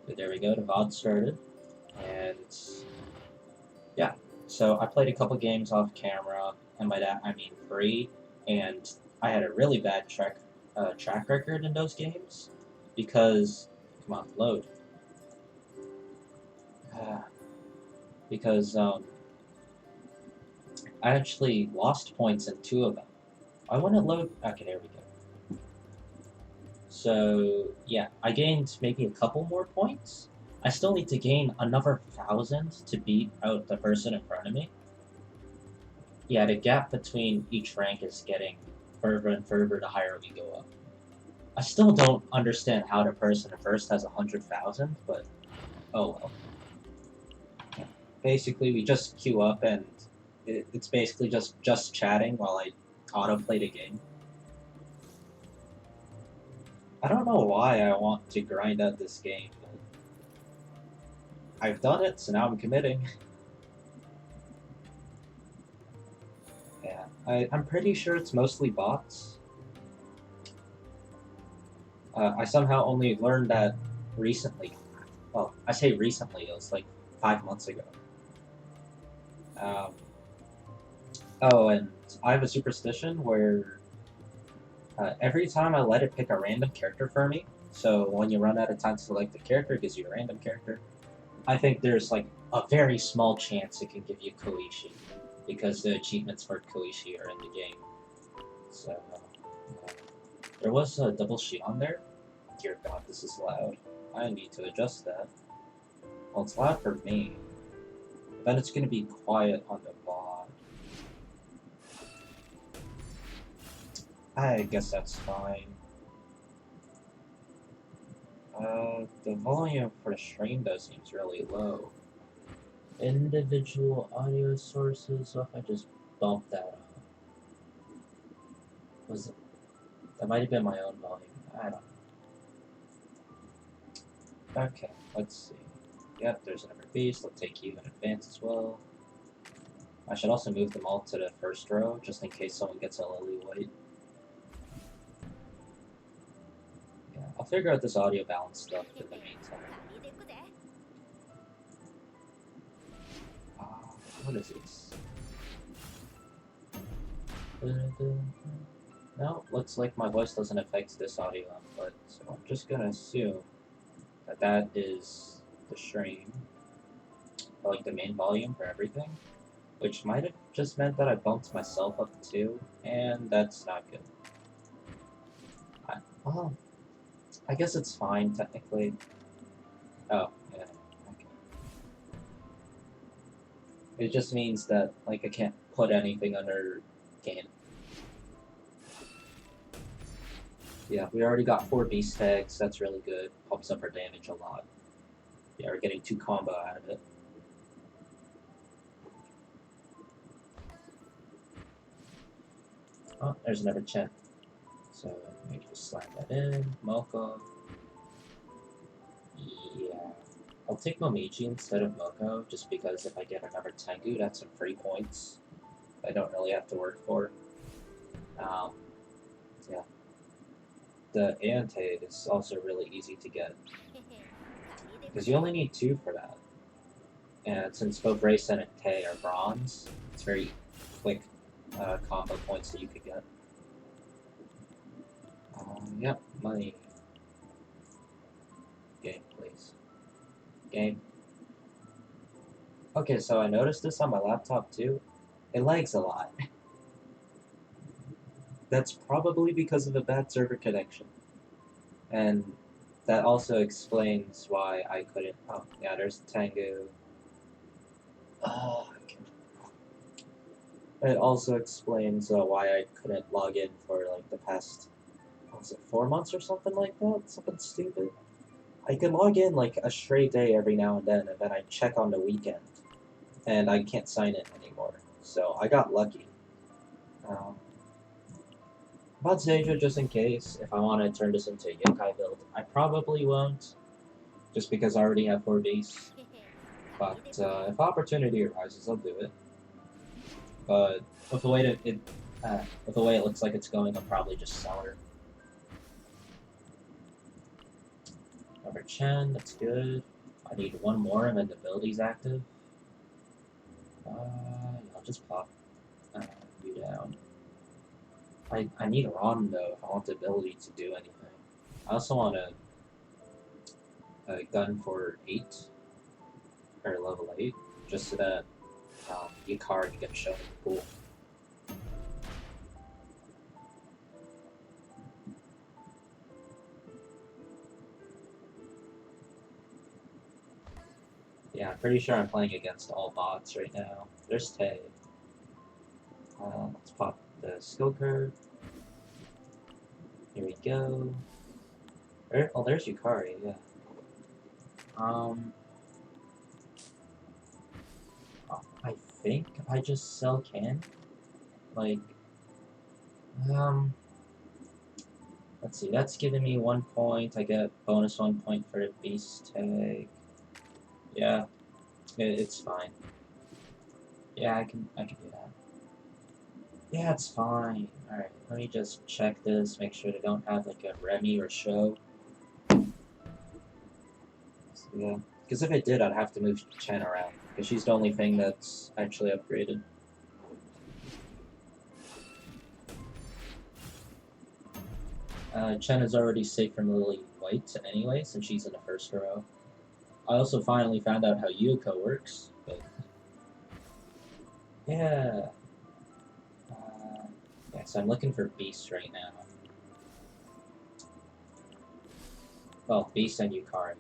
But there we go, the VOD started. And yeah, so I played a couple games off camera, and by that I mean free, and I had a really bad track record in those games because, come on, load. Because I actually lost points in two of them. I want to load. Okay, there we go. So yeah, I gained maybe a couple more points. I still need to gain another 1,000 to beat out the person in front of me. Yeah, the gap between each rank is getting further and further the higher we go up. I still don't understand how the person in first has 100,000, but oh well. Basically, we just queue up and it's basically just chatting while I autoplay the game. I don't know why I want to grind out this game, but I've done it, so now I'm committing. Yeah, I'm pretty sure it's mostly bots. I somehow only learned that recently. Well, I say recently, it was like 5 months ago. Um, oh, and I have a superstition where every time I let it pick a random character for me, so when you run out of time to select the character, it gives you a random character. I think there's like a very small chance it can give you Koichi, because the achievements for Koichi are in the game. So, there was a double sheet on there. Dear God, this is loud. I need to adjust that. Well, it's loud for me. Then it's gonna be quiet on the VOD. I guess that's fine. The volume for the stream though seems really low. Individual audio sources, so if I just bump that up. Was it, that might have been my own volume. I don't know. Okay, let's see. Yep, there's another beast. I'll take you in advance as well. I should also move them all to the first row, just in case someone gets a lily white. Yeah, I'll figure out this audio balance stuff in the meantime. What is this? No, looks like my voice doesn't affect this audio output, so I'm just gonna assume that that is the stream, or like the main volume for everything, which might have just meant that I bumped myself up too, and that's not good. Well, I guess it's fine technically. Oh, yeah, okay. It just means that like I can't put anything under gain. Yeah, we already got 4 beast tags, that's really good. Pops up our damage a lot. Yeah, we're getting 2 combo out of it. Oh, there's another chat. So maybe just slide that in. Moko. Yeah. I'll take Momiji instead of Moko, just because if I get another Tengu, that's some free points I don't really have to work for. Yeah. The Aeon is also really easy to get, because you only need 2 for that. And since both Raysen and Tay are bronze, it's very quick combo points that you could get. Yep, money. Game, please. Game. Okay, so I noticed this on my laptop too. It lags a lot. That's probably because of a bad server connection. And that also explains why I couldn't. Oh, yeah, there's Tengu. Okay. It also explains why I couldn't log in for like the past, what was it, 4 months or something like that? Something stupid. I could log in like a straight day every now and then I check on the weekend, and I can't sign in anymore. So I got lucky. About Seja, just in case, if I want to turn this into a yokai build. I probably won't, just because I already have 4 beasts. But if opportunity arises, I'll do it. But with the way it looks like it's going, I'll probably just sell her. Over Chen, that's good. I need one more and then the ability's active. I'll just pop you down. I need Ron though if I want the ability to do anything. I also want a gun for 8, or level 8, just so that Yukari can get shown in the pool. Yeah, I'm pretty sure I'm playing against all bots right now. There's Tay. Let's pop the skill curve. Here we go. Oh, there's Yukari, yeah. I think I just sell can. Like, let's see, that's giving me 1 point. I get bonus 1 point for a beast tag. Yeah, it's fine. Yeah, I can do that. Yeah, it's fine. Alright, let me just check this, make sure they don't have like a Remy or Show. Yeah, because if it did, I'd have to move Chen around, because she's the only thing that's actually upgraded. Chen is already safe from Lily White anyway, since she's in the first row. I also finally found out how Yuko works, but yeah. Yeah, so I'm looking for Beast right now. Well, Beast and Yukari.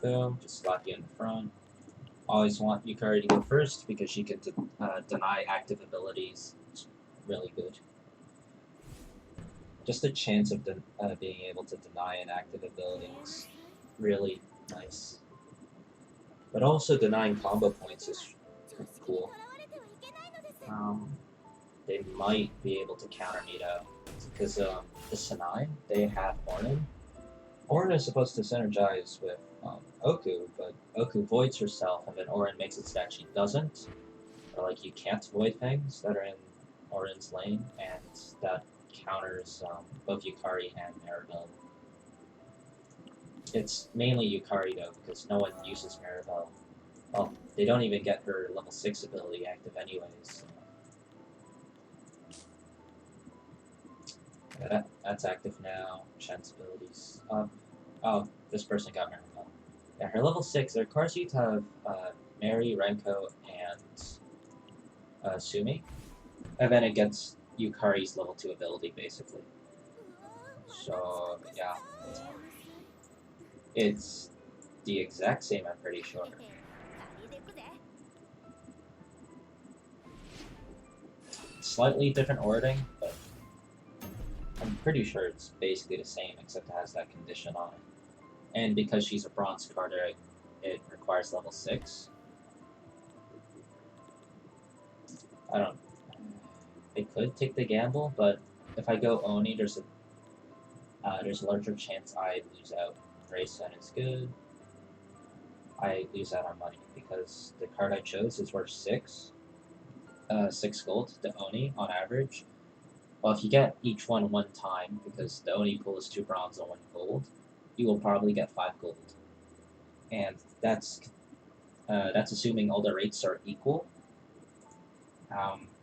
Boom, just slap you in the front. Always want Yukari to go first because she can deny active abilities. It's really good. Just the chance of being able to deny an active ability is really nice. But also denying combo points is cool. They might be able to counter me though, because the Sanai, they have Ornn. Ornn is supposed to synergize with Oku, but Oku voids herself, and then Ornn makes it so that she doesn't. Or like you can't void things that are in Ornn's lane, and that counters both Yukari and Maribel. It's mainly Yukari though, because no one uses Maribel. Well, they don't even get her level 6 ability active anyways. Yeah, that's active now. Shen's abilities up. Oh, this person got Maribel. Yeah, her level 6, it requires you to have Mary, Renko, and Sumi. And then it gets Yukari's level 2 ability, basically. So, yeah. It's the exact same, I'm pretty sure. Slightly different wording, but I'm pretty sure it's basically the same, except it has that condition on it. And because she's a bronze Carter, it requires level 6. I could take the gamble, but if I go Oni, there's a larger chance I lose out. Rayson is good. I lose out on money because the card I chose is worth 6 gold, the Oni, on average. Well, if you get each one time, because the Oni pool is 2 bronze and 1 gold, you will probably get 5 gold. And that's assuming all the rates are equal.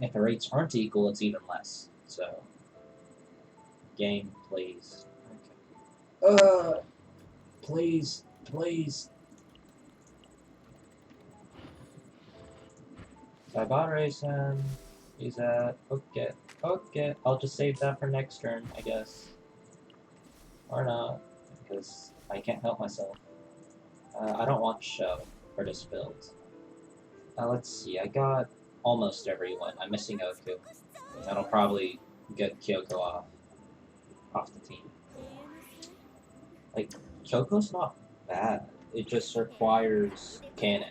If the rates aren't equal, it's even less. So, game, please. Okay. Please. So I bought Rayson. He's at okay. I'll just save that for next turn, I guess. Or not, because I can't help myself. I don't want Show for this build. Let's see, I got almost everyone. I'm missing Oku. That'll probably get Kyoko off the team. Like, Kyoko's not bad. It just requires Cannon.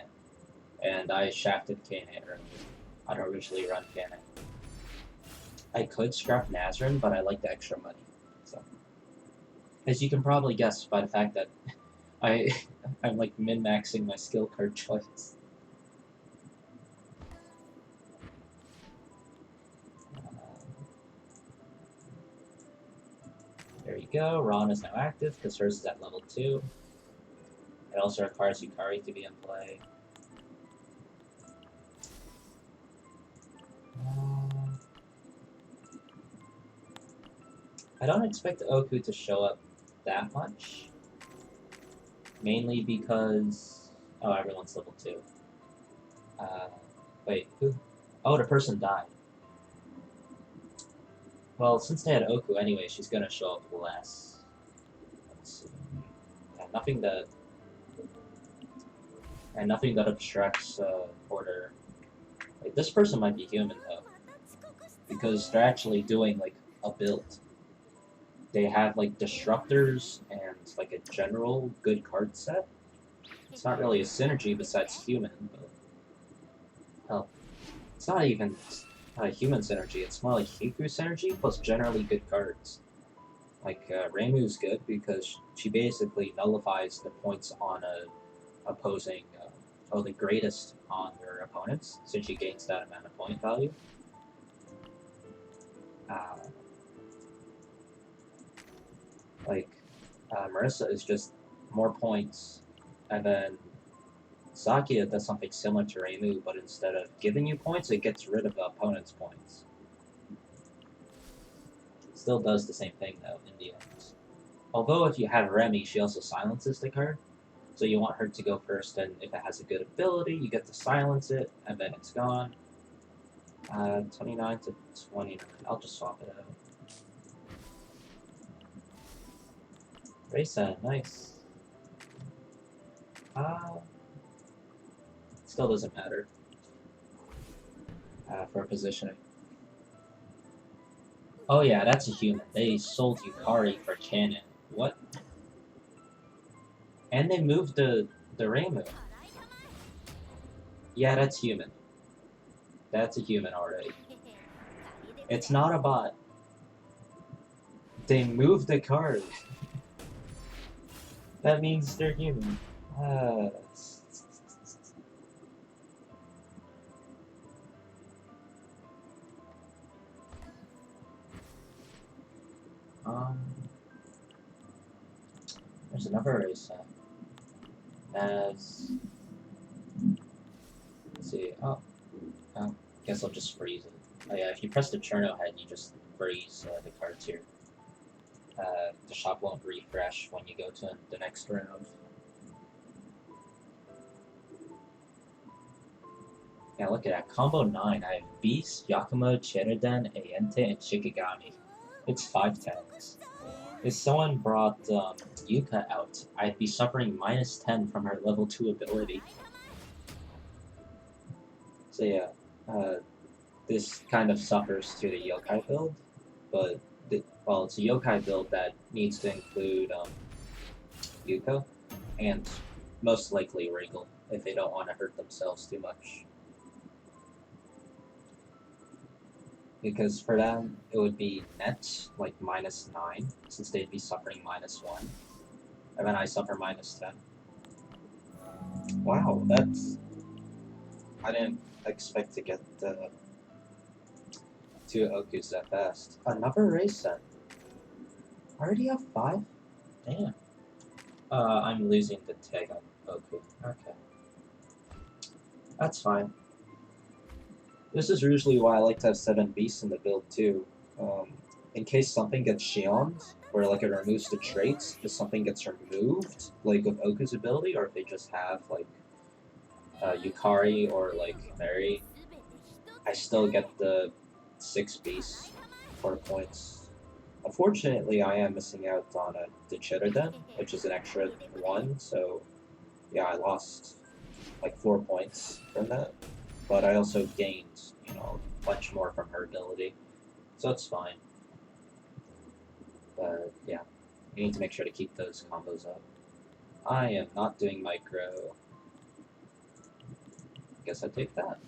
And I shafted Cannon earlier. I don't usually run Cannon. I could scrap Nazrin, but I like the extra money. So, as you can probably guess by the fact that I'm like min-maxing my skill card choice. There you go. Ron is now active because hers is at level 2. It also requires Yukari to be in play. I don't expect Oku to show up that much. Mainly because... Oh, everyone's level 2. Wait, who? Oh, the person died. Well, since they had Oku anyway, she's gonna show up less. Let's see. Yeah, nothing that... And nothing that obstructs order. Like, this person might be human, though. Because they're actually doing, like, a build. They have, like, disruptors and, like, a general good card set. It's not really a synergy besides human, but... Hell, it's not even a human synergy, it's more like Hiku synergy plus generally good cards. Like, Reimu's good because she basically nullifies the points on a opposing, or the greatest on their opponents, since she gains that amount of point value. Marissa is just more points, and then Sakia does something similar to Reimu, but instead of giving you points, it gets rid of the opponent's points. Still does the same thing, though, in the end. Although if you have Remy, she also silences the card, so you want her to go first, and if it has a good ability, you get to silence it, and then it's gone. 29 to 29. I'll just swap it out. Raysan, nice. Still doesn't matter for positioning. Oh yeah, that's a human. They sold Yukari for Canon. What? And they moved the Reimu. Yeah, that's human. That's a human already. It's not a bot. They moved the card. That means they're human. There's another race set. Let's see. Oh, guess I'll just freeze it. Oh yeah, if you press the Cherno head, you just freeze the cards here. The shop won't refresh when you go to the next round. Yeah, look at that. Combo 9. I have Beast, Yakumo, Cheriden, Ayente, and Shikigami. It's 5 tags. If someone brought Yuka out, I'd be suffering minus 10 from her level 2 ability. So yeah, this kind of suffers to the yokai build, but well, it's a yokai build that needs to include Yuka, and most likely Regal, if they don't want to hurt themselves too much. Because for them, it would be net, like, minus 9, since they'd be suffering minus 1. And then I suffer minus 10. Wow, that's... I didn't expect to get the 2 Okus that fast. Another race set. I already have 5? Damn. I'm losing the tag on Oku. Okay. That's fine. This is usually why I like to have 7 beasts in the build too. In case something gets Shioned, where like it removes the traits, if something gets removed, like with Oku's ability, or if they just have like Yukari or like Mary, I still get the 6 beasts for points. Unfortunately, I am missing out on the Chitterden, which is an extra 1, so yeah, I lost like 4 points from that. But I also gained, you know, much more from her ability, so it's fine. But yeah, you need to make sure to keep those combos up. I am not doing micro. Guess I take that.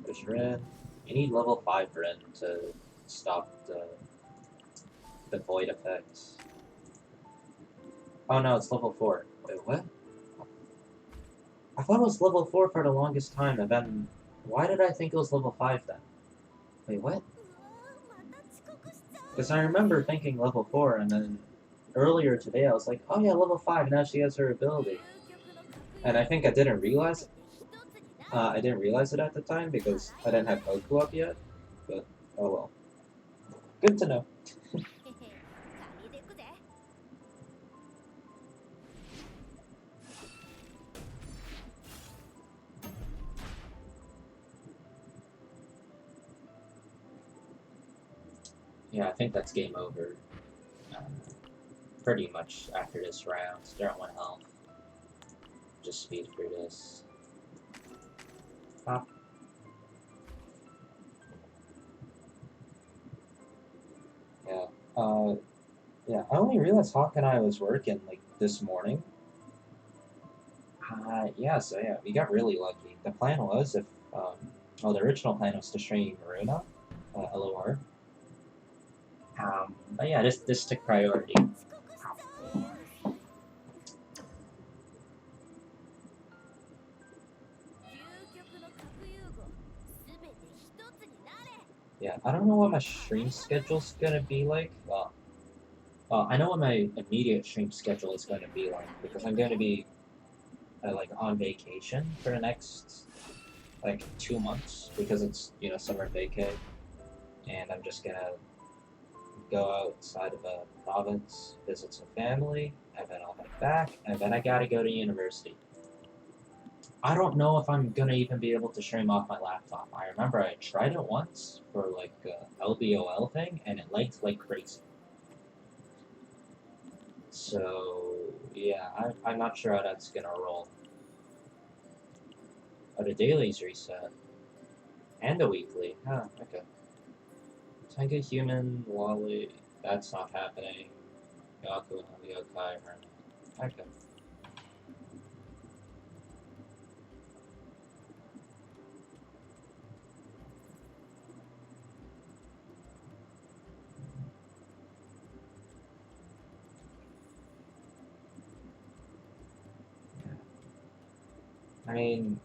There's Ren. You need level 5 Ren to stop the void effects. Oh no, it's level 4. Wait, what? I thought it was level 4 for the longest time, and then... Why did I think it was level 5 then? Wait, what? Because I remember thinking level 4, and then earlier today I was like, oh yeah, level 5, now she has her ability. And I think I didn't realize it. I didn't realize it at the time because I didn't have Goku up yet. But, oh well. Good to know. Yeah, I think that's game over. Pretty much after this round. They're at 1 health. Just speed through this. Pop. Yeah. Yeah, I only realized Hakanai was working, like, this morning. Yeah, so yeah, we got really lucky. The plan was well, the original plan was to stream Maruna, LOR. But yeah, this took priority. Yeah, I don't know what my stream schedule's gonna be like. Well, I know what my immediate stream schedule is going to be like because I'm going to be like on vacation for the next like 2 months because it's summer vacay, and I'm just gonna go outside of a province, visit some family, and then I'll head back, and then I gotta go to university. I don't know if I'm gonna even be able to stream off my laptop. I remember I tried it once for like a LBOL thing, and it lagged like crazy. So yeah, I'm not sure how that's gonna roll. Oh, the daily's reset. And the weekly. Huh, okay. Tenga Human, Wally, that's not happening. Yaku, Yokai, Hermit. Okay. I mean,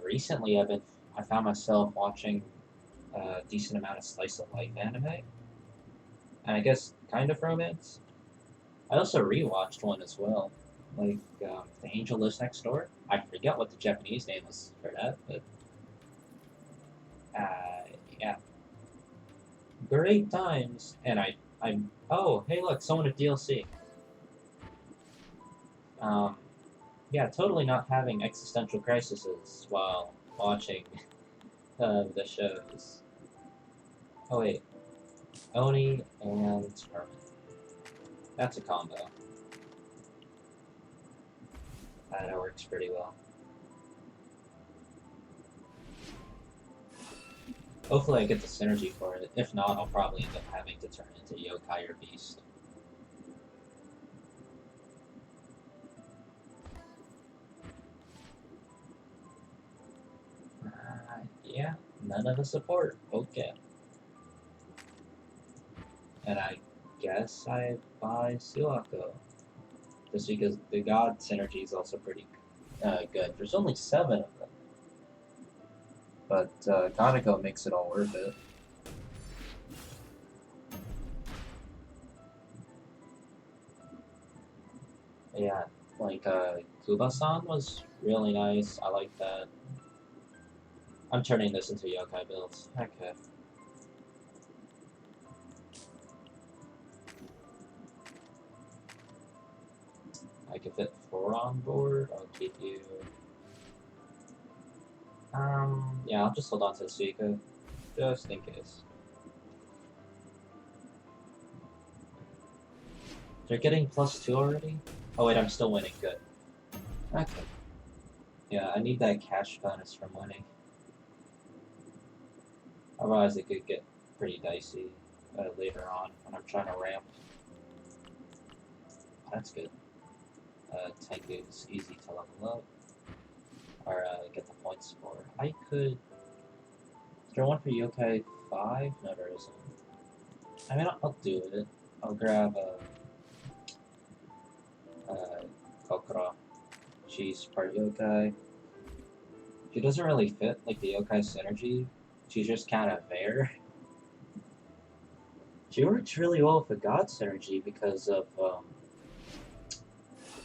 recently I found myself watching a decent amount of slice of life anime, and I guess kind of romance. I also rewatched one as well, like The Angel Lives Next Door. I forget what the Japanese name was for that, but yeah, great times. And oh hey look, someone with DLC. Um, yeah, totally not having existential crises while watching the shows. Oh wait, Oni and Herman. That's a combo. That works pretty well. Hopefully I get the synergy for it. If not, I'll probably end up having to turn into Yokai or Beast. Yeah, none of the support. Okay. And I guess I buy Suako. Just because the God synergy is also pretty good. There's only 7 of them. But Kaneko makes it all worth it. Yeah, like Kuba-san was really nice. I like that. I'm turning this into yokai builds. Okay. I can fit 4 on board. I'll keep you. Yeah, I'll just hold on to the Suika, just in case. They're getting +2 already? Oh wait, I'm still winning. Good. Okay. Yeah, I need that cash bonus from winning. Otherwise, it could get pretty dicey later on when I'm trying to ramp. That's good. Tank is easy to level up. Or get the points for. I could. Is there one for Yokai 5? No, there isn't. I mean, I'll do it. I'll grab Kokoro. She's part yokai. She doesn't really fit like the yokai synergy. She's just kind of there. She works really well with the God Synergy because of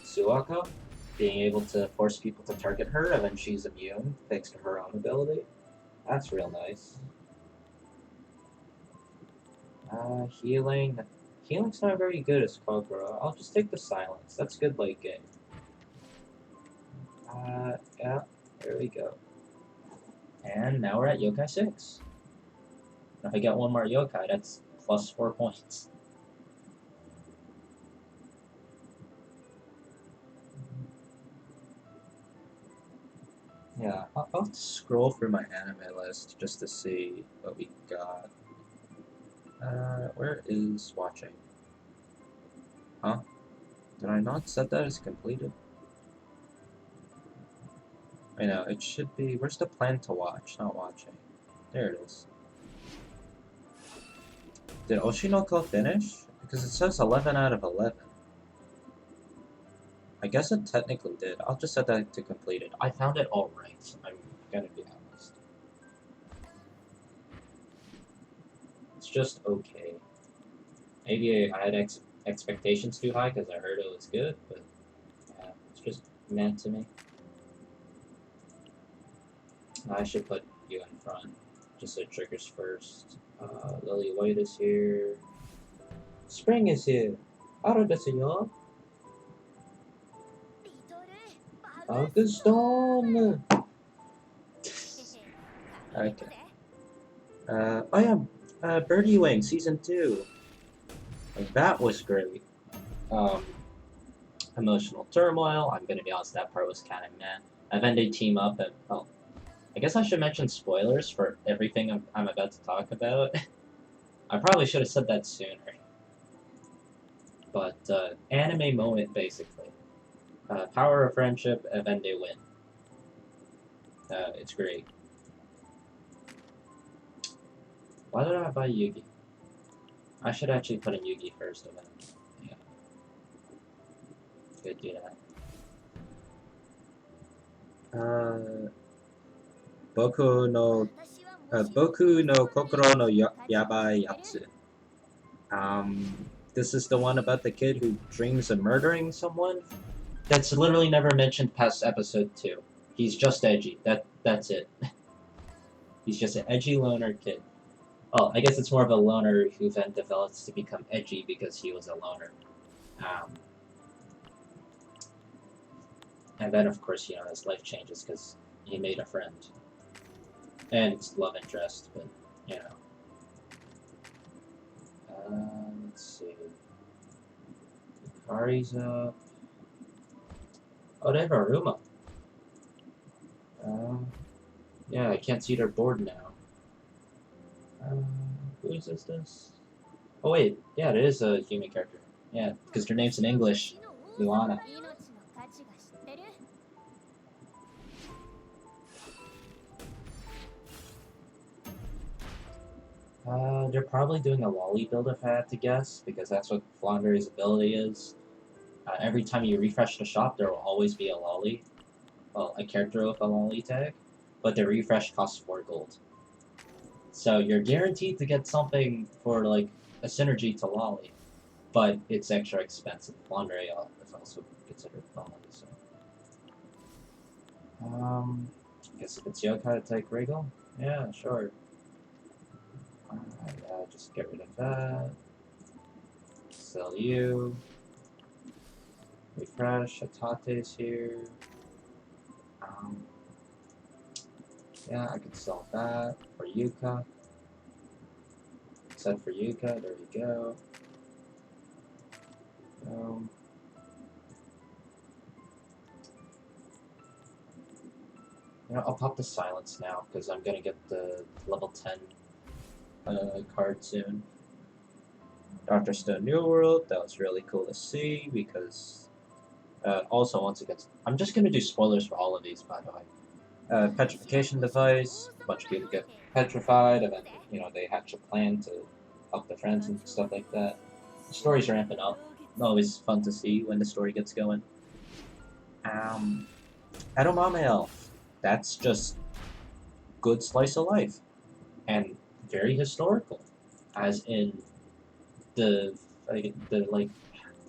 Suaka being able to force people to target her, and then she's immune thanks to her own ability. That's real nice. Healing. Healing's not very good as Kokoro. I'll just take the silence. That's good late game. Yeah, there we go. And now we're at Yokai 6. If I get one more Yokai, that's plus 4 points. Yeah, I'll scroll through my anime list just to see what we got. Where is watching? Huh? Did I not set that as completed? I know, it should be... Where's the plan to watch? Not watching. There it is. Did Oshinoko finish? Because it says 11 out of 11. I guess it technically did. I'll just set that to completed. I found it alright, I'm gonna be honest. It's just okay. Maybe I had expectations too high because I heard it was good, but yeah, it's just meant to me. I should put you in front, just so it triggers first. Lily White is here. Spring is here. Ara desu yo. Augustone. Okay. I am Birdie Wing Season 2. Like, that was great. Emotional turmoil. I'm gonna be honest, that part was kind of meh. And then they team up and, well, I guess I should mention spoilers for everything I'm about to talk about. I probably should have said that sooner. But, anime moment, basically. Power of friendship, and then they win. It's great. Why did I buy Yugi? I should actually put in Yugi first, and then, yeah. Could do that. Boku no Kokoro no Yabai Yatsu. This is the one about the kid who dreams of murdering someone? That's literally never mentioned past episode 2. He's just edgy. That's it. He's just an edgy loner kid. Oh, I guess it's more of a loner who then develops to become edgy because he was a loner. And then, of course, his life changes because he made a friend. And it's love interest, but, let's see. Hikari's up. Oh, they have Aruma. Yeah, I can't see their board now. Who is this? Oh, wait. Yeah, it is a human character. Yeah, because their name's in English. Luana. They're probably doing a lolly build if I had to guess, because that's what Flaundery's ability is. Every time you refresh the shop, there will always be a lolly. Well, a character with a lolly tag, but the refresh costs 4 gold. So you're guaranteed to get something for, like, a synergy to lolly, but it's extra expensive. Flaundery is also considered lolly, so... guess if it's Yokai to take Regal? Yeah, sure. Yeah, just get rid of that. Sell you. Refresh. Atate's here. Yeah, I could sell that for Yuka. Set for Yuka. There we go. I'll pop the silence now because I'm gonna get the level 10 card soon. Dr. Stone New World, that was really cool to see because also once again, I'm just gonna do spoilers for all of these, by the way. Petrification device, a bunch of people get petrified, and then they hatch a plan to help their friends and stuff like that. The story's ramping up. Always fun to see when the story gets going. Edamame Elf. That's just good slice of life. And very historical. As in, the like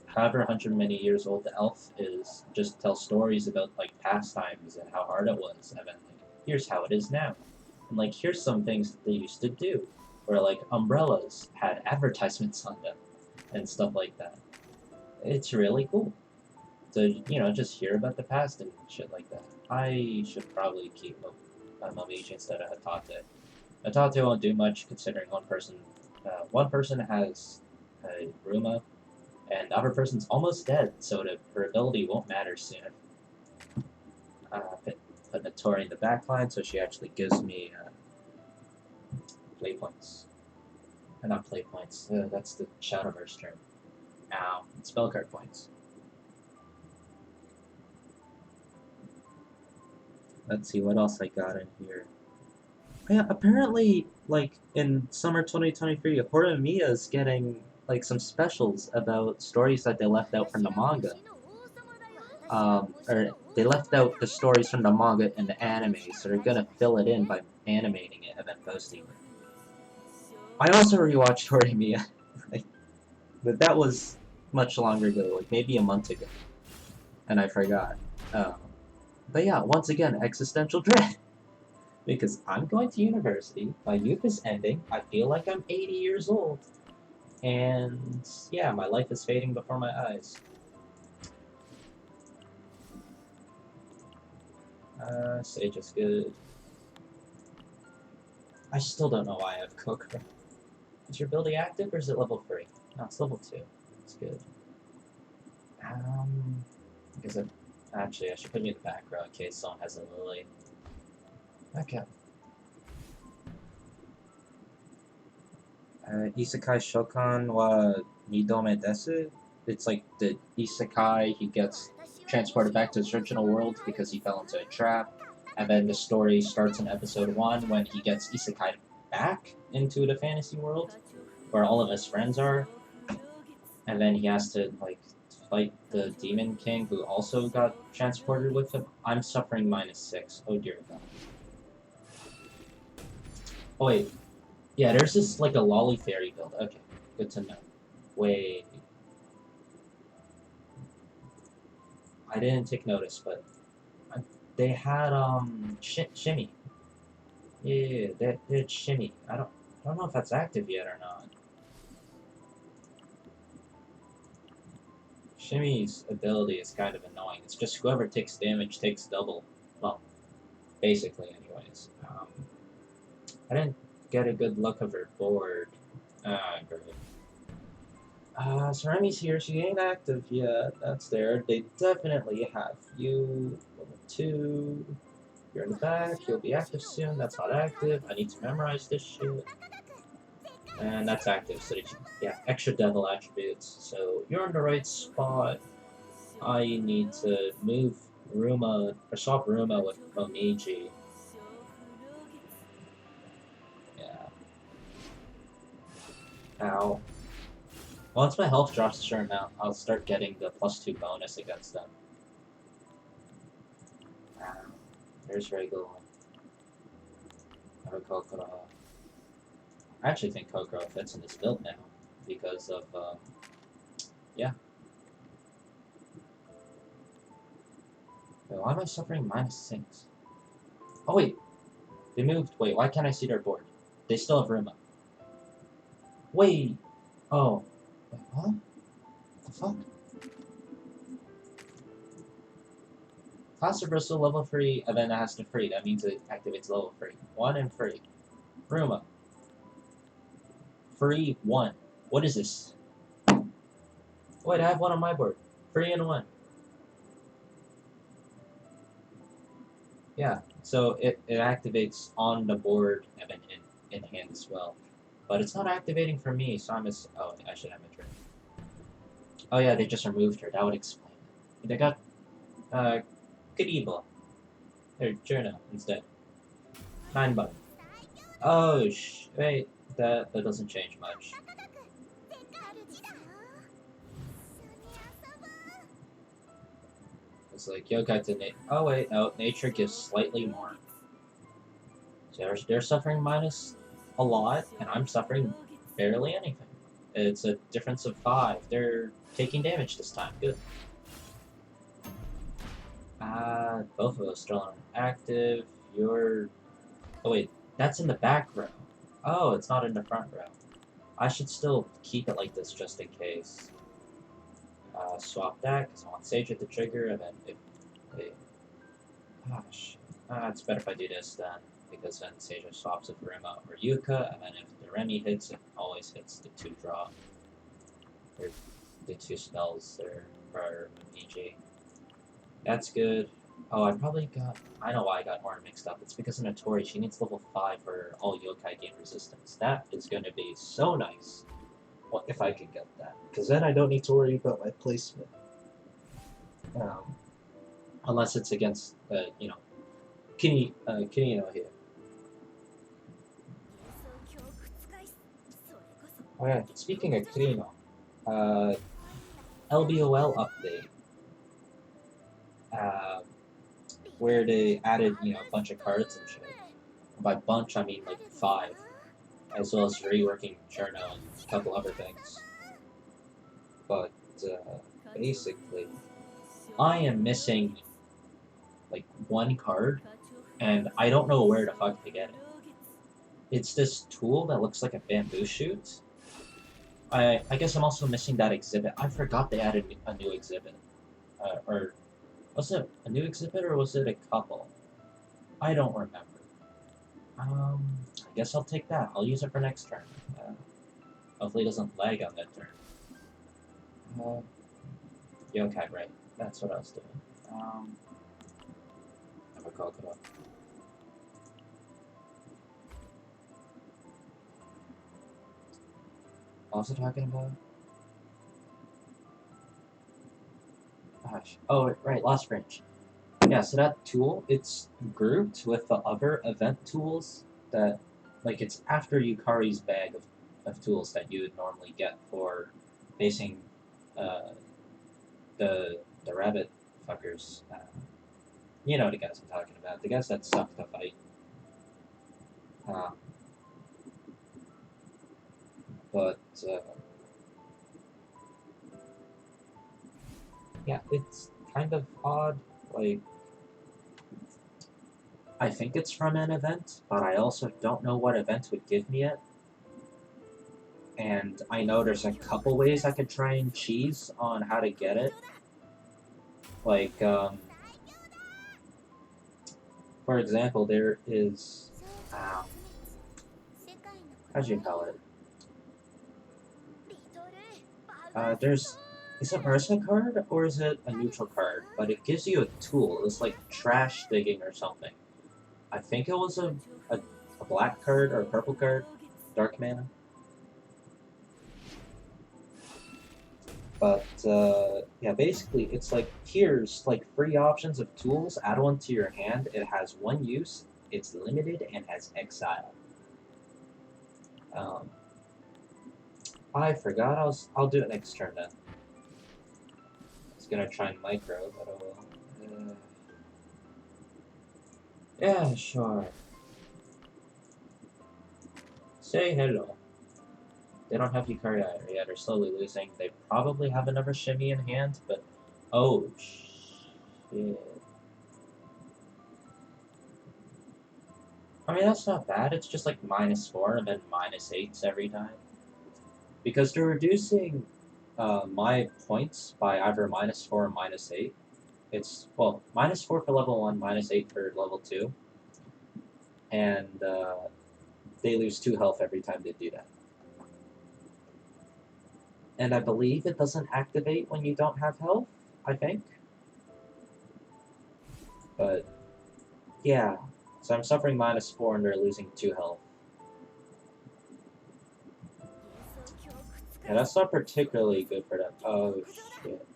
however hundred many years old the elf is just tells stories about like past times and how hard it was, and then like here's how it is now, and like here's some things that they used to do, where like umbrellas had advertisements on them and stuff like that. It's really cool to just hear about the past and shit like that. I should probably keep Momiji instead of Hatate. Hatate won't do much considering one person has Ruma, and the other person's almost dead, so her ability won't matter soon. Put Notori in the backline, so she actually gives me play points. Not play points, that's the Shadowverse term. Ow, spell card points. Let's see what else I got in here. Yeah, apparently, like, in summer 2023, Horimiya is getting, like, some specials about stories that they left out from the manga. Or they left out the stories from the manga and the anime, so they're gonna fill it in by animating it and then posting it. I also rewatched Horimiya, but that was much longer ago, like maybe a month ago, and I forgot. But yeah, once again, existential dread. Because I'm going to university, my youth is ending, I feel like I'm 80 years old, and yeah, my life is fading before my eyes. Sage is good. I still don't know why I have Kokoro. Is your ability active or is it level 3? No, it's level 2. It's good. Is it... Actually, I should put you in the back row in case someone has a Lily. Okay. Isekai Shokan wa Nidome desu. It's like the Isekai, he gets transported back to his original world because he fell into a trap. And then the story starts in episode 1 when he gets Isekai back into the fantasy world, where all of his friends are. And then he has to, like, fight the Demon King, who also got transported with him. I'm suffering -6. Oh dear god. Oh wait. Yeah, there's this, like, a lolly fairy build. Okay, good to know. Wait. I didn't take notice, but they had, Shimmy. Yeah, they had Shimmy. I don't know if that's active yet or not. Shimmy's ability is kind of annoying. It's just whoever takes damage takes double. Well, basically, anyways. I didn't get a good look of her board. Great. Saremi's here. She ain't active yet. That's there. They definitely have you. Level 2. You're in the back. You'll be active soon. That's not active. I need to memorize this shit. And that's active. So, yeah, extra devil attributes. So, you're in the right spot. I need to move Ruma, or swap Ruma with Momiji. Yeah. Ow. Once my health drops a certain amount, I'll start getting the +2 bonus against them. There's Regal. Never Kokoro. I actually think Kokoro fits in this build now, because of, yeah. Wait, why am I suffering -6? Oh wait, they moved. Wait, why can't I see their board? They still have Ruma. Wait, oh. Wait, what? The fuck? Class of Bristol, level 3, and then it has to free. That means it activates level 3. 1 and free. Ruma. Free 1. What is this? Wait, I have 1 on my board. Free and 1. Yeah, so it activates on the board and then in hand as well. But it's not activating for me, so oh, I should have a turn. Oh yeah, they just removed her. That would explain it. They got, Karibo. Or Journo instead. 9 button. Oh, wait, that doesn't change much. It's like yokai to nature. Oh wait, no, nature gives slightly more. So they're suffering minus a lot, and I'm suffering barely anything. It's a difference of 5. They're taking damage this time. Good. Both of those still aren't active. You're... Oh wait, that's in the back row. Oh, it's not in the front row. I should still keep it like this just in case. Swap that, because I want Sage at the trigger, and then if... Wait. Gosh. It's better if I do this then, because then Sage swaps with Rima or Yuka, and then if the Remy hits, it always hits the 2-drop. Or the 2 spells there for PG. That's good. Oh, I probably got... I know why I got Horn mixed up. It's because in Notori, she needs level 5 for all yokai gain resistance. That is going to be so nice. Well, if I can get that. Because then I don't need to worry about my placement. Unless it's against, you know, Kinino here. Alright, speaking of Kinino, LBOL update. Where they added, you know, a bunch of cards and shit. By bunch, I mean like 5. As well as reworking Cherno and a couple other things. But, basically, I am missing, like, 1 card, and I don't know where the fuck to get it. It's this tool that looks like a bamboo shoot. I guess I'm also missing that exhibit. I forgot they added a new exhibit. Or was it a new exhibit or was it a couple? I don't remember. I guess I'll take that. I'll use it for next turn. Hopefully it doesn't lag on that turn. Okay, right. That's what I was doing. Never called it up. Also talking about? Gosh. Oh, right, Lost Fringe. Yeah, so that tool, it's grouped with the other event tools that, like, it's after Yukari's bag of tools that you would normally get for facing the rabbit fuckers. You know the guys I'm talking about. The guys that suck to fight. But, yeah, it's kind of odd. Like, I think it's from an event, but I also don't know what event would give me it. And I know there's a couple ways I could try and cheese on how to get it. Like, for example, there is, how'd you call it? Is it a Marissa card, or is it a neutral card? But it gives you a tool. It's like trash digging or something. I think it was a black card or a purple card. Dark mana. But, yeah, basically, it's like, here's, like, 3 options of tools. Add one to your hand. It has 1 use. It's limited and has exile. I forgot I'll do it next turn then. I was gonna try and micro, but I will. Yeah, sure. Say hello. They don't have Yukari either. Yeah, they're slowly losing. They probably have another shimmy in hand, but... Oh, shit. I mean, that's not bad. It's just like -4 and then -8s every time. Because they're reducing my points by either -4 or -8. It's, well, -4 for level 1, -8 for level 2. And they lose 2 health every time they do that. And I believe it doesn't activate when you don't have health, I think. But, yeah. So I'm suffering -4 and they're losing 2 health. Yeah, that's not particularly good for them. Oh, shit.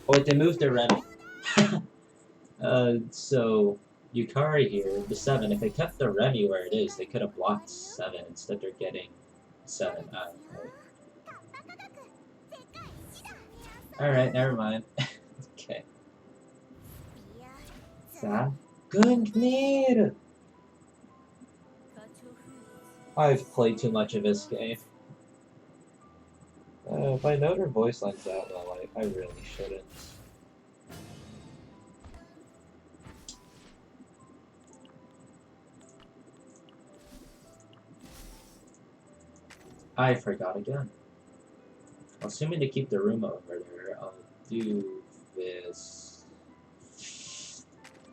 Oh, wait, they moved their Remy. So, Yukari here, the 7, if they kept the Remy where it is, they could have blocked 7. Instead they're getting 7. Alright, never mind. Okay. Gungnir! I've played too much of this game. If I know her voice lines that well, I really shouldn't. I forgot again. Assuming to keep the room over there, I'll do this.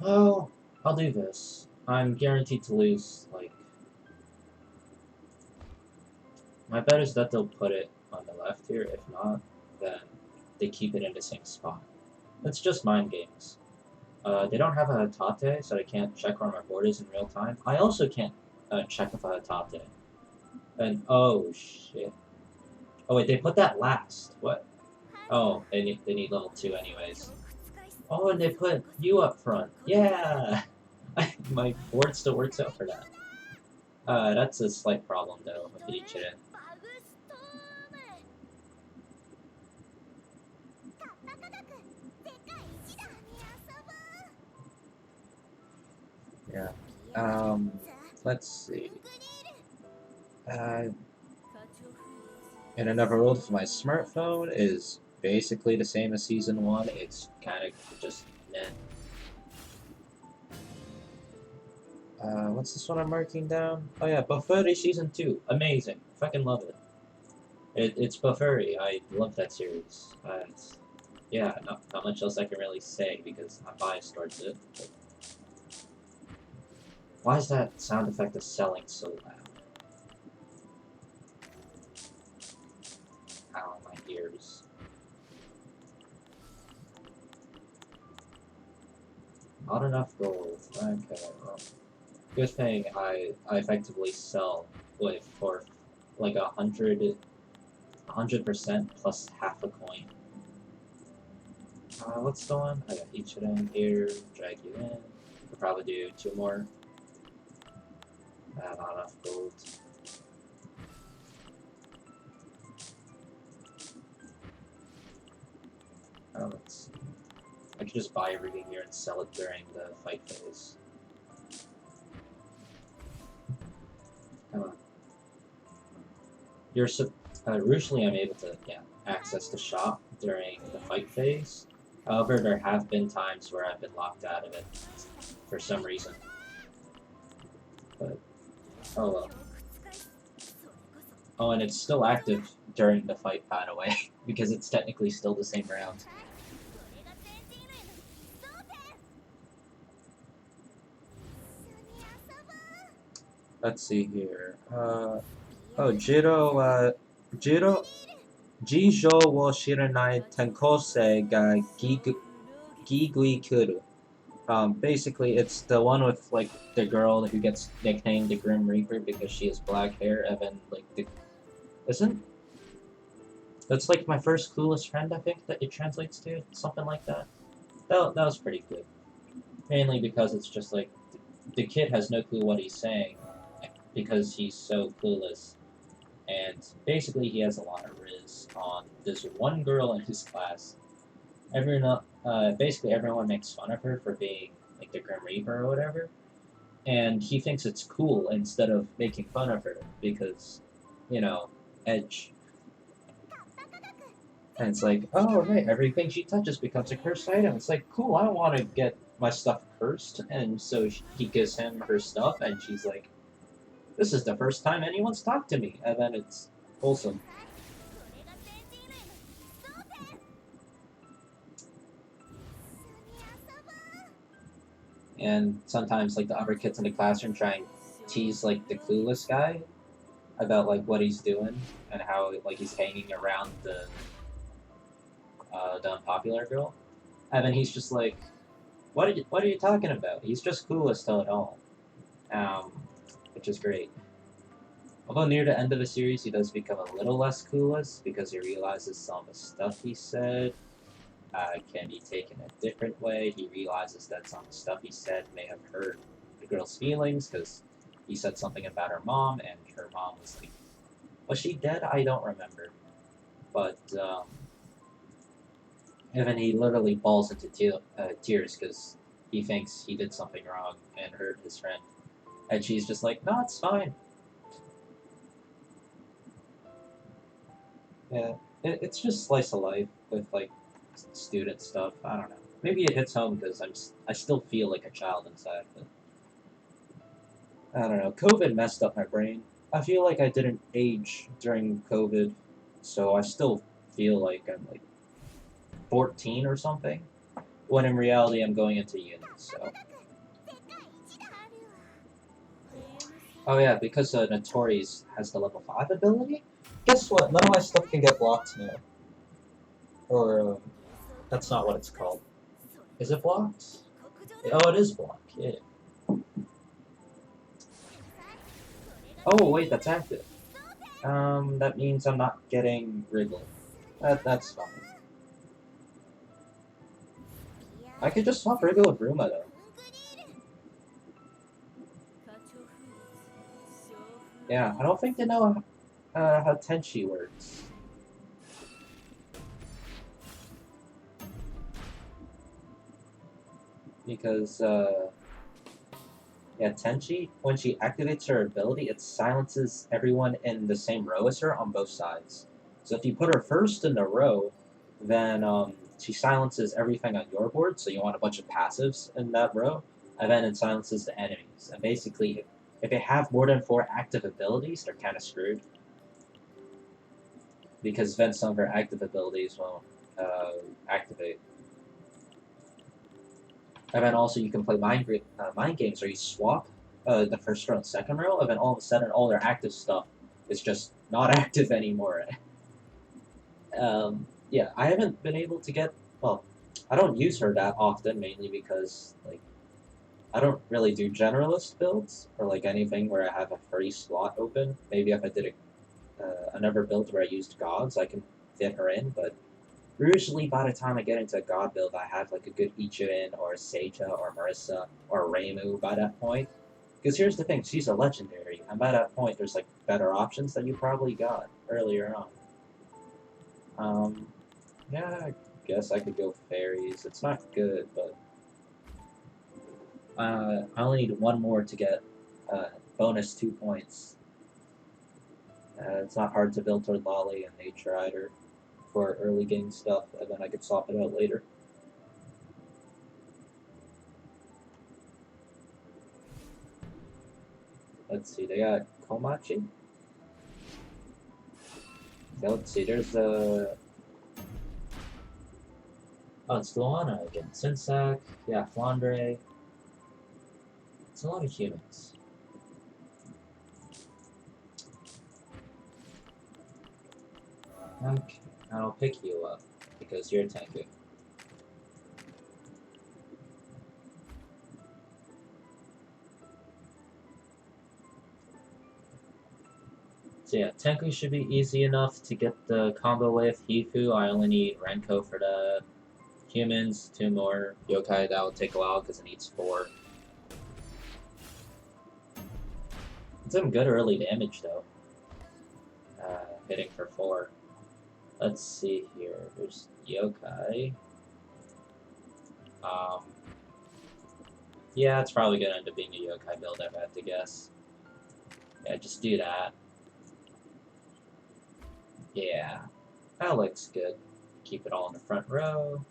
Oh, I'll do this. I'm guaranteed to lose, like... My bet is that they'll put it on the left here. If not, then they keep it in the same spot. It's just mind games. They don't have a Hatate, so I can't check where my board is in real time. I also can't check if I Hatate. And, oh, shit. Oh, wait, they put that last. What? Oh, they need level 2 anyways. Oh, and they put you up front. Yeah! My board still works out for that. That's a slight problem, though, with Ichirin. Yeah. Let's see. In another world, my smartphone is basically the same as Season 1. It's kind of just meh. What's this one I'm marking down? Oh yeah, Buffuri Season 2. Amazing. Fucking love it. It's Buffuri. I love that series. Yeah, not much else I can really say because I'm biased towards it. But why is that sound effect of selling so loud? Ow, my ears. Not enough gold. Okay, well. Good thing I effectively sell for like 100% plus half a coin. What's the one? I got each of them here, drag you in. Could probably do 2 more. Not enough gold. Let's see. I could just buy everything here and sell it during the fight phase. Come on. Usually I'm able to, access the shop during the fight phase. However, there have been times where I've been locked out of it for some reason. But, oh well. Oh, and it's still active during the fight, by the way, because it's technically still the same round. Let's see here. Jijo wo shiranai tenkosei ga gigui kuru. Basically, it's the one with, like, the girl who gets nicknamed the Grim Reaper because she has black hair, and then, like, that's, like, my first clueless friend, I think, that it translates to? Something like that. That was pretty good. Mainly because it's just, like, the kid has no clue what he's saying, because he's so clueless. And basically, he has a lot of riz on this one girl in his class. Basically everyone makes fun of her for being like the Grim Reaper or whatever, and he thinks it's cool instead of making fun of her because, edge. And it's like, oh right, everything she touches becomes a cursed item. It's like, cool, I don't want to get my stuff cursed, and so he gives him her stuff, and she's like, this is the first time anyone's talked to me, and then it's wholesome. And sometimes, like, the other kids in the classroom try and tease, like, the clueless guy about, like, what he's doing and how, like, he's hanging around the unpopular girl. And then he's just like, what are you talking about? He's just clueless till it all. Which is great. Although near the end of the series, he does become a little less clueless because he realizes some of the stuff he said can be taken a different way. He realizes that some stuff he said may have hurt the girl's feelings because he said something about her mom, and her mom was like, was she dead? I don't remember. But, and then he literally balls into tears because he thinks he did something wrong and hurt his friend. And she's just like, no, it's fine. Yeah, it's just slice of life with like student stuff. I don't know. Maybe it hits home because I still feel like a child inside, but I don't know. COVID messed up my brain. I feel like I didn't age during COVID, so I still feel like I'm like 14 or something. When in reality, I'm going into uni. So, oh yeah, because Notorious has the level 5 ability. Guess what? None of my stuff can get blocked now. Or that's not what it's called. Is it blocked? Oh, it is blocked. Yeah. Oh wait, that's active. That means I'm not getting Wriggle. That's fine. I could just swap Wriggle with Ruma though. Yeah, I don't think they know how Tenchi works. Because, yeah, Tenchi, when she activates her ability, it silences everyone in the same row as her on both sides. So if you put her first in the row, then she silences everything on your board, so you want a bunch of passives in that row, and then it silences the enemies. And basically, if they have more than 4 active abilities, they're kind of screwed. Because then some of her active abilities won't activate. And then also you can play mind games where you swap the first row and second row, and then all of a sudden all their active stuff is just not active anymore. Yeah, I haven't been able to get, well, I don't use her that often, mainly because, like, I don't really do generalist builds, or, like, anything where I have a free slot open. Maybe if I did another build where I used gods, I can fit her in, but usually by the time I get into a god build, I have like a good Ichirin or a Seita or Marissa or Reimu by that point. Because here's the thing, she's a legendary, and by that point there's like better options that you probably got earlier on. Yeah, I guess I could go fairies. It's not good, but I only need one more to get bonus 2 points. It's not hard to build toward Lolly and Nature either for early game stuff, and then I could swap it out later. Let's see, they got Komachi. Okay, let's see, there's a... Oh, it's Luana again. Sinsac, yeah, Flandre. It's a lot of humans. Okay, I'll pick you up, because you're tanking. So yeah, Tenku should be easy enough to get the combo with. Hifu, I only need Renko for the humans, 2 more. Yokai, that will take a while because it needs 4. It's some good early damage though. Hitting for 4. Let's see here. There's Yokai. Yeah, it's probably gonna end up being a Yokai build, if I have to guess. Yeah, just do that. Yeah, that looks good. Keep it all in the front row.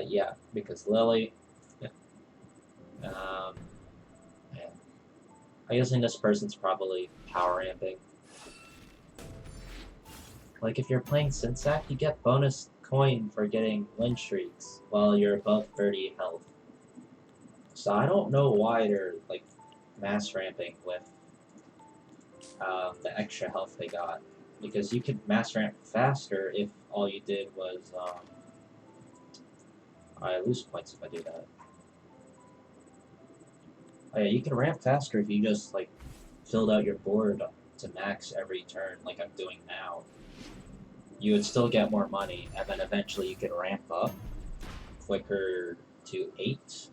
Yeah, because Lily. Yeah. Yeah. I'm guessing this person's probably power ramping. Like, if you're playing Sinsac, you get bonus coin for getting win streaks while you're above 30 health. So I don't know why they're, like, mass ramping with the extra health they got. Because you could mass ramp faster if all you did was, I lose points if I do that. Oh yeah, you can ramp faster if you just, like, filled out your board to max every turn, like I'm doing now. You would still get more money, and then eventually you could ramp up quicker to 8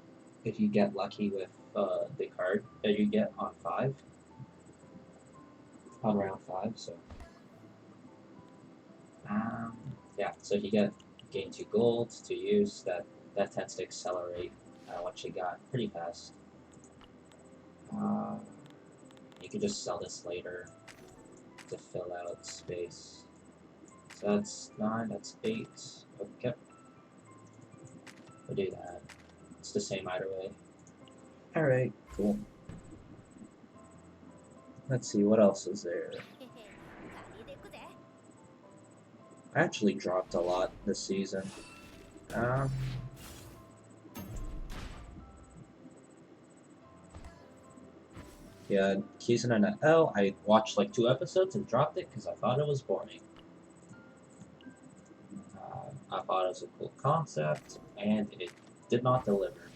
if you get lucky with the card that you get on 5. On round 5, so. Yeah, so if you gain 2 gold to use, that tends to accelerate what you got pretty fast. You could just sell this later to fill out space. So that's 9, that's 8. Okay. We'll do that. It's the same either way. Alright, cool. Let's see, what else is there? I actually dropped a lot this season. Yeah, Kizuna and L, I watched like 2 episodes and dropped it because I thought it was boring. I thought it was a cool concept, and it did not deliver.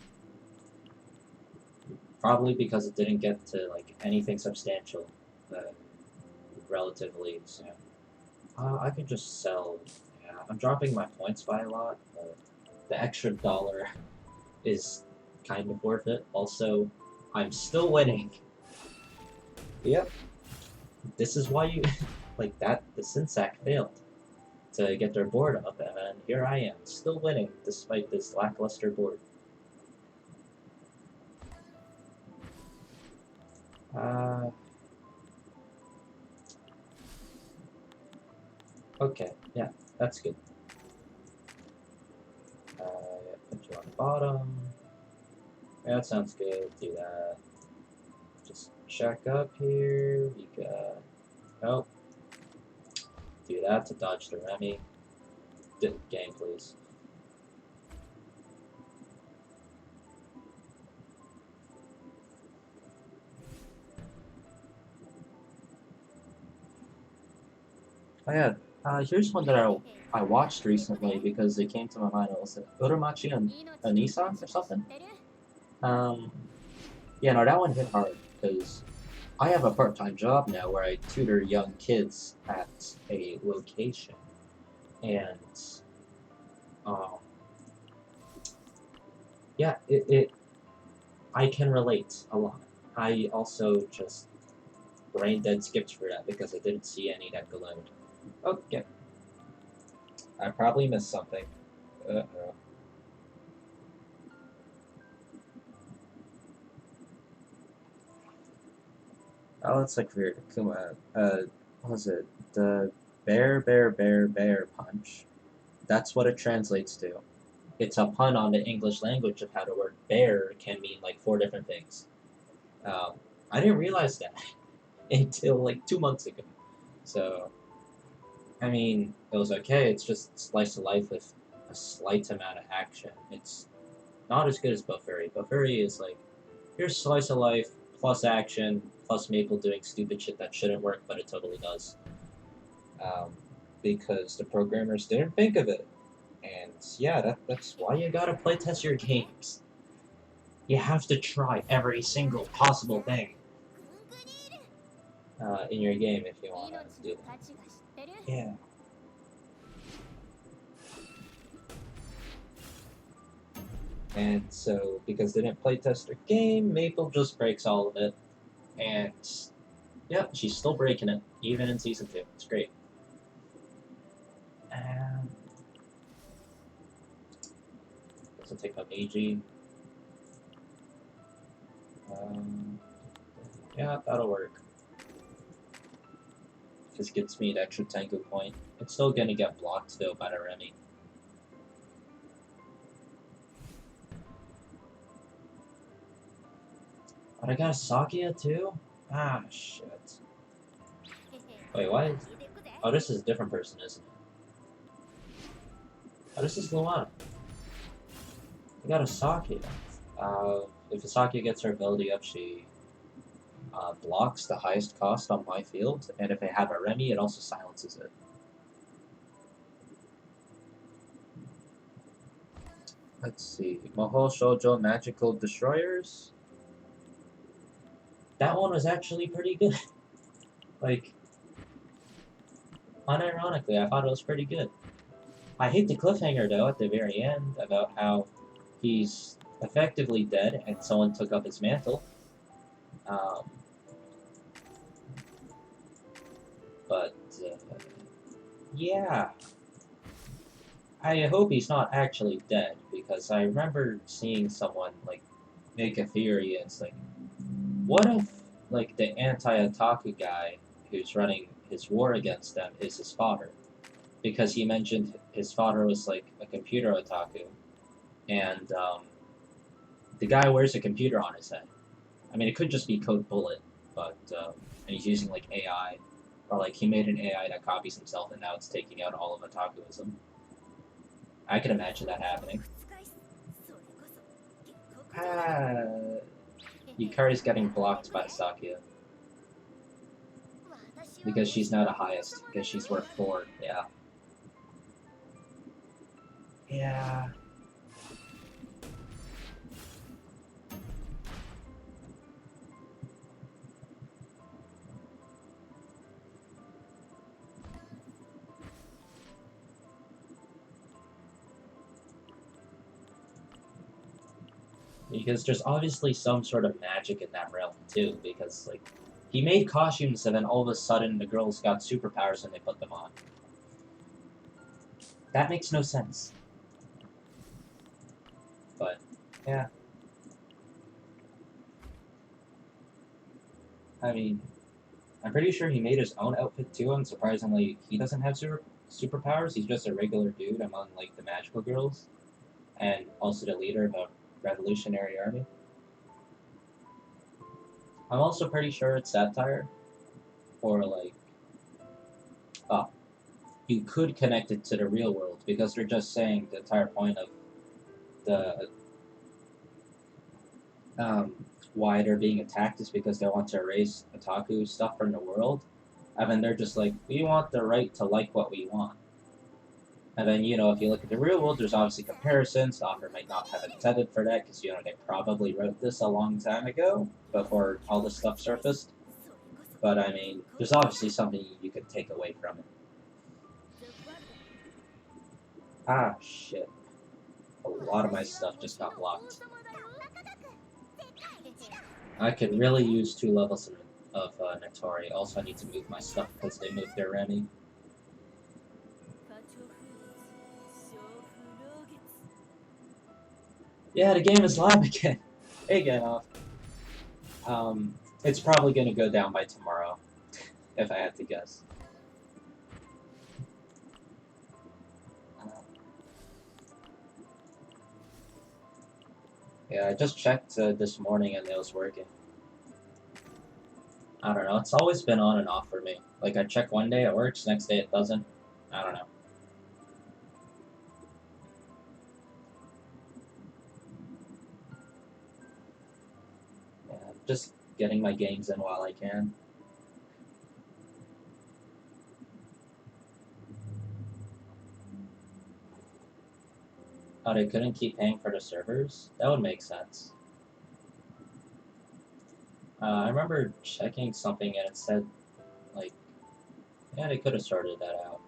Probably because it didn't get to like anything substantial, relatively soon. I could just sell. Yeah, I'm dropping my points by a lot, but the extra $1 is kind of worth it. Also, I'm still winning. Yep. This is why you like that. The Synsac failed to get their board up, and then here I am, still winning despite this lackluster board. Okay, yeah, that's good. Put you on the bottom. Yeah, that sounds good. Do that. Just check up here. We got. Oh. Do that to dodge the Remy. Game, please. Oh yeah, here's one that I watched recently because it came to my mind. It was Uramachi and Nissan or something. Yeah, no, that one hit hard because I have a part-time job now where I tutor young kids at a location, and yeah, I can relate a lot. I also just brain dead skipped for that because I didn't see any that glowed. Okay. I probably missed something. Uh-oh. Oh, that's like weird. Kuma. What was it? The bear punch. That's what it translates to. It's a pun on the English language of how the word bear can mean like 4 different things. I didn't realize that until like 2 months ago. So, I mean, it was okay. It's just slice of life with a slight amount of action. It's not as good as Bufferi. Bufferi is like, here's slice of life plus action plus Maple doing stupid shit that shouldn't work, but it totally does. Because the programmers didn't think of it. And yeah, that's why you gotta playtest your games. You have to try every single possible thing in your game if you want to do that. Yeah. And so, because they didn't playtest their game, Maple just breaks all of it. And, yeah, she's still breaking it, even in Season 2. It's great. This will take up AG. Yeah, that'll work. Just gets me an extra Tengu point. It's still gonna get blocked, though, by the Remy. But I got a Sakia, too? Ah, shit. Wait, what? Oh, this is a different person, isn't it? Oh, this is Luana. I got a Sakia. If a Sakia gets her ability up, she blocks the highest cost on my field, and if I have a Remy, it also silences it. Let's see. Mahou Shoujo Magical Destroyers. That one was actually pretty good. Like, unironically, I thought it was pretty good. I hate the cliffhanger, though, at the very end, about how he's effectively dead and someone took up his mantle. But, yeah. I hope he's not actually dead, because I remember seeing someone, like, make a theory, and it's like, what if, like, the anti-Otaku guy who's running his war against them is his father? because he mentioned his father was like a computer otaku, and the guy wears a computer on his head. I mean, it could just be Code Bullet, but and he's using like AI, or like he made an AI that copies himself, and now it's taking out all of otakuism. I can imagine that happening. Ah, Yukari's getting blocked by Sakia because she's now the highest, because she's worth 4. Yeah. Yeah. Because there's obviously some sort of magic in that realm too, because like he made costumes and then all of a sudden the girls got superpowers and they put them on. That makes no sense. But yeah. I mean, I'm pretty sure he made his own outfit too, and surprisingly he doesn't have superpowers, he's just a regular dude among like the magical girls. And also the leader of a revolutionary army. I'm also pretty sure it's satire, or like, oh, you could connect it to the real world because they're just saying the entire point of the why they're being attacked is because they want to erase otaku stuff from the world, and then they're just like, we want the right to like what we want. And then, you know, if you look at the real world, there's obviously comparisons. The author might not have intended for that because, you know, they probably wrote this a long time ago before all this stuff surfaced. But, I mean, there's obviously something you could take away from it. Ah, shit. A lot of my stuff just got blocked. I could really use 2 levels of Notori. Also, I need to move my stuff because they moved their Remy. Yeah, the game is live again. Hey, get off. It's probably going to go down by tomorrow, if I had to guess. Yeah, I just checked this morning and it was working. I don't know, it's always been on and off for me. Like, I check one day, it works, next day it doesn't. I don't know. Yeah, just getting my games in while I can. Oh, they couldn't keep paying for the servers? That would make sense. I remember checking something and it said, like, yeah, they could have sorted that out.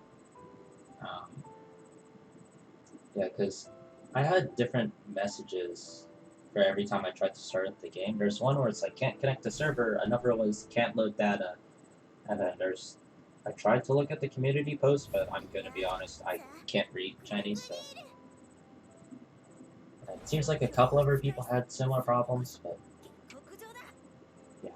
Yeah, because I had different messages for every time I tried to start up the game. There's one where it's like, can't connect to server, another was, can't load data, and then there's, I tried to look at the community post, but I'm gonna be honest, I can't read Chinese, so. And it seems like a couple other people had similar problems, but yeah.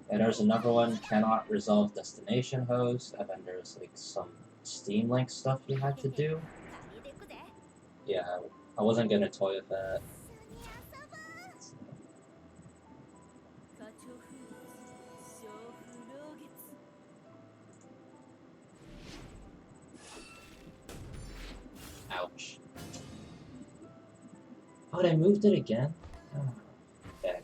And there's another one, cannot resolve destination host, and then there's like some Steam Link stuff you had to do. Yeah, I wasn't gonna toy with that. Ouch. Oh, they moved it again? Oh, heck.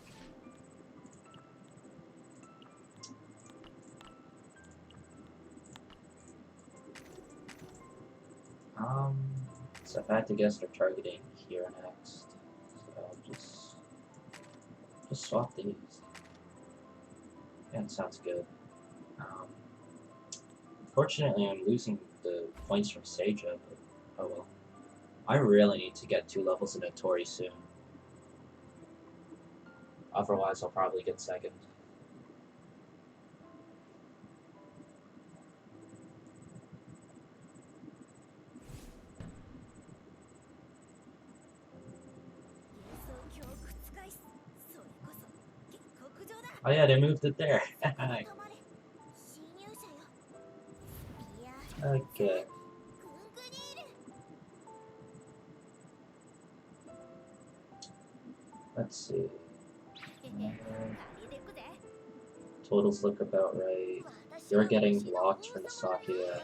So if I had to guess, they're targeting here next. So I'll just swap these. Yeah, it sounds good. Unfortunately, I'm losing the points from Seija, but oh well. I really need to get 2 levels of Notori soon. Otherwise, I'll probably get second. Oh yeah, they moved it there. Okay. Let's see. Totals look about right. You're getting blocked from the Sakia.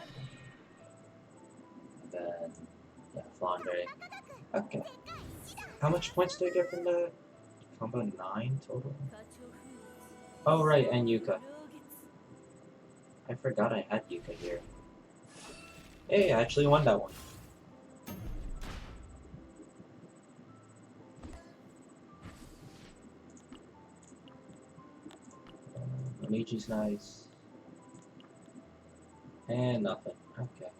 And then, yeah, Flandre. Okay. How much points do I get from that? Combo 9 total? Oh, right, and Yuka. I forgot I had Yuka here. Hey, I actually won that one. Amichi's nice. And nothing. Okay.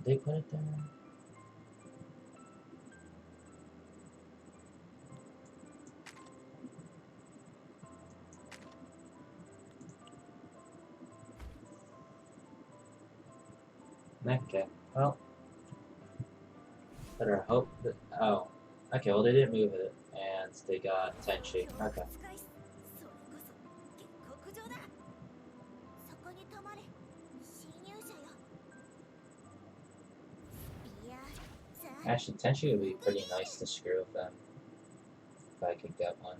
Did they put it there? Okay, well, better hope that. Oh, okay, well, they didn't move it, and they got Tenchi. Okay. Actually, Tenchi would be pretty nice to screw with them if I could get one.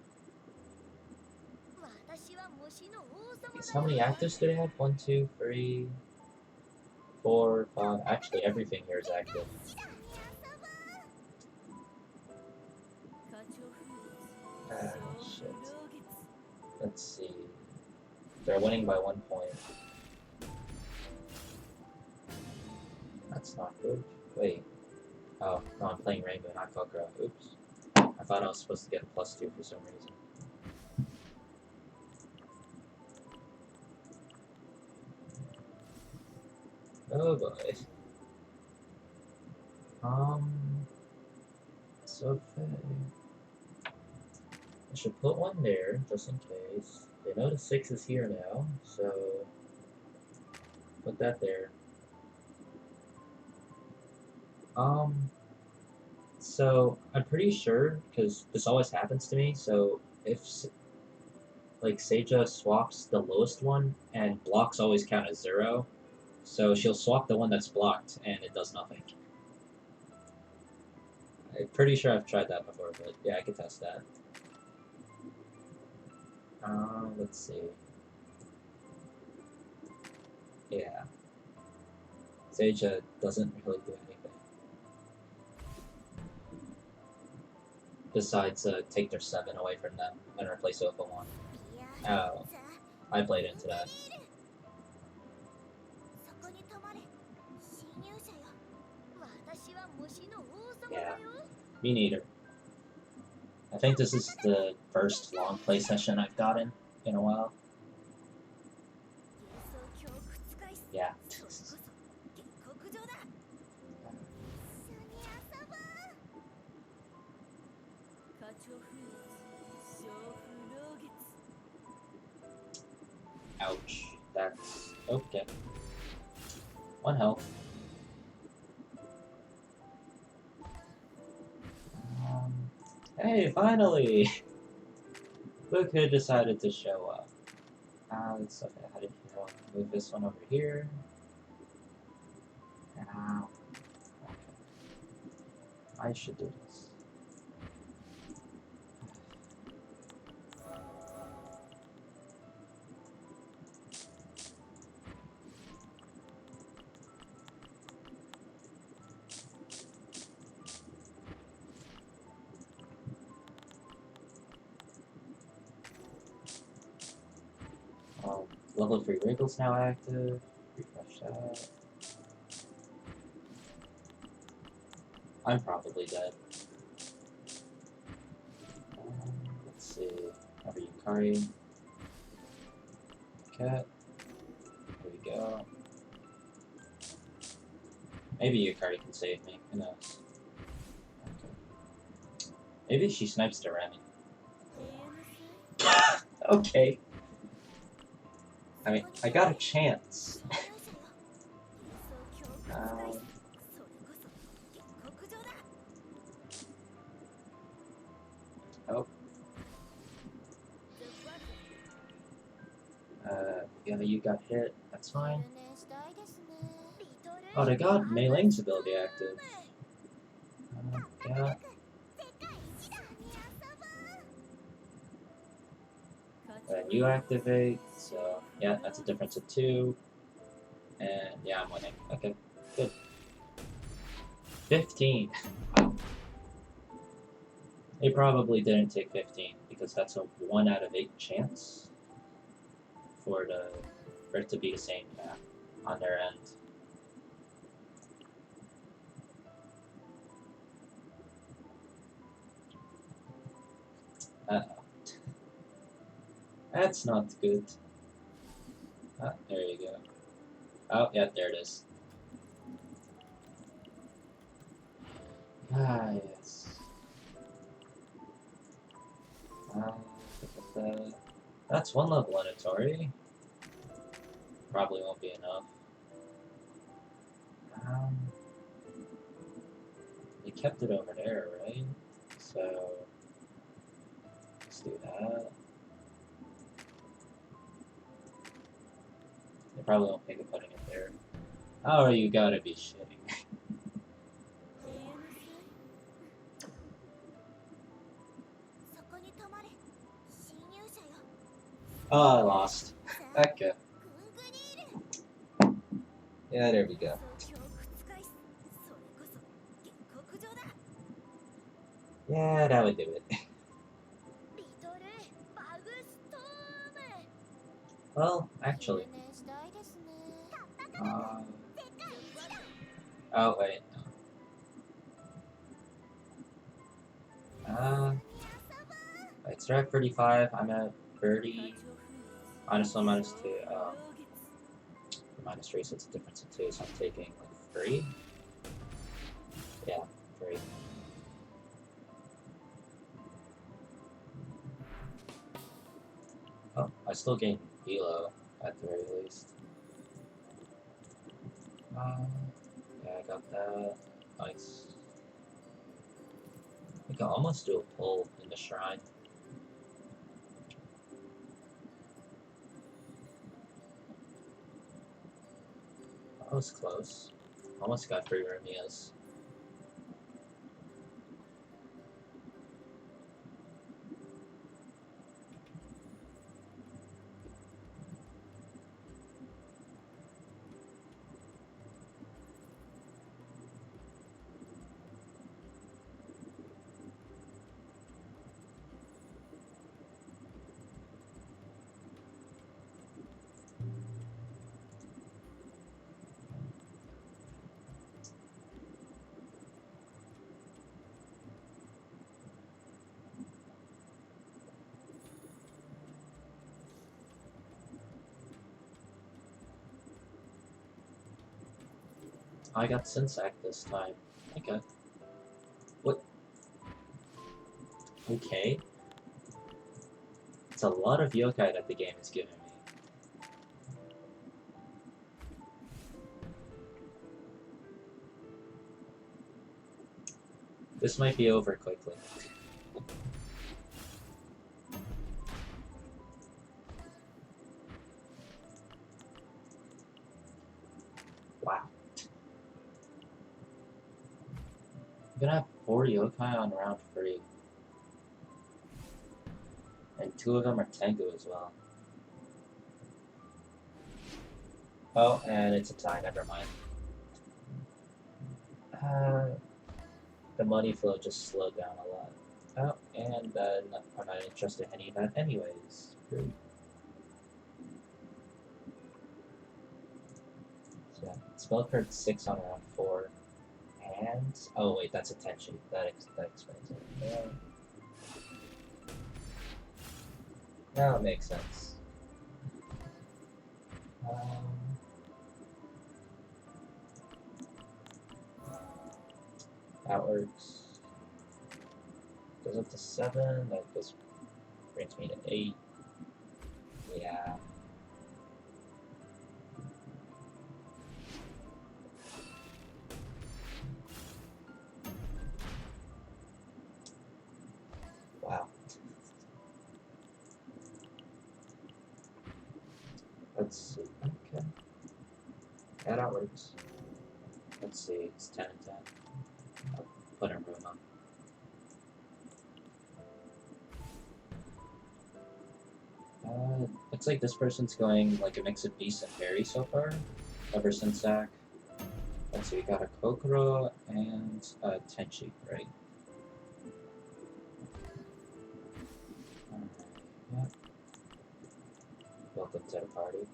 Because how many actives do they have? 1, 2, 3, 4, 5. Actually, everything here is active. Ah, shit. Let's see. They're winning by 1 point. That's not good. Wait. Oh, no, I'm playing Rainbow, not Kokoro. Oops. I thought I was supposed to get a +2 for some reason. Oh boy. So I should put one there, just in case. They know the 6 is here now, so put that there. So I'm pretty sure, because this always happens to me, so if, like, Seija swaps the lowest one, and blocks always count as 0, so she'll swap the one that's blocked, and it does nothing. I'm pretty sure I've tried that before, but yeah, I can test that. Let's see. Yeah. Seija doesn't really do anything. Besides, take their 7 away from them and replace it with a 1. Oh, I played into that. Yeah, me neither. I think this is the first long play session I've gotten in a while. Yeah. Ouch. That's okay. 1 health. Hey, finally! Look who decided to show up. Let's look at how to move this one over here. Ow. Okay. I should do this. Level 3 Wriggle's now active. Refresh that. I'm probably dead. Let's see. Over Yukari. Cat. There we go. Maybe Yukari can save me. Who knows? Okay. Maybe she snipes to Remy. Okay. I mean, I got a chance. Yeah, you got hit. That's fine. Oh, they got Mei Ling's ability active. Yeah. And you activate, so yeah, that's a difference of 2. And yeah, I'm winning. Okay, good. 15. Wow. They probably didn't take 15 because that's a 1 out of 8 chance for it to be the same on their end. Uh-oh. That's not good. Ah, there you go. Oh, yeah, there it is. Ah, yes. That's 1 level in Atari. Probably won't be enough. They kept it over there, right? So, let's do that. They probably won't think of putting it there. Oh, you gotta be shitting. Oh, I lost. Okay. Yeah, there we go. Yeah, that would do it. Well, actually. Oh, wait. It's at 35. I'm at 30. -1, -2. -3, so it's a difference of 2. So I'm taking like 3. Yeah, 3. Oh, I still gain Elo at the very least. Yeah, I got that. Nice. I can almost do a pull in the shrine. That was close. Almost got 3 Remias. I got Synsac this time. Okay. What? Okay. It's a lot of yokai that the game is giving me. This might be over quickly. Wow. I'm gonna have 4 yokai on round 3. And 2 of them are Tengu as well. Oh, and it's a tie, never mind. The money flow just slowed down a lot. Oh, and I'm not interested in any of that anyways. Great. So yeah, spell card 6 on round 4. And, oh wait, that's a Tenchi. That explains it. Yeah. Now it makes sense. That works. Goes up to 7. That goes brings me to 8. Yeah. Wow. That's Yeah, that works. Let's see, it's 10 and 10. I'll put in room up. Looks like this person's going like a mix of beast and fairy so far, ever since Zach. Let's see, we got a Kokoro and a Tenchi, right? Yeah. Welcome to the party.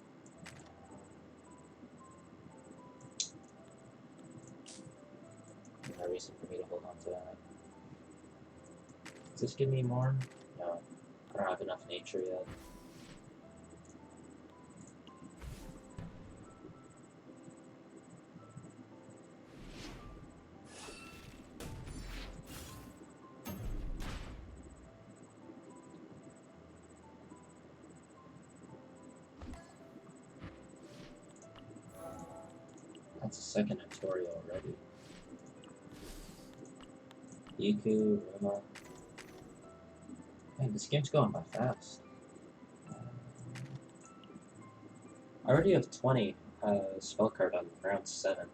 No reason for me to hold on to that. Does this give me more? No. I don't have enough nature yet. That's a second tutorial already. Iku, Ruma. Man, this game's going by fast. I already have 20 spell card on round 7.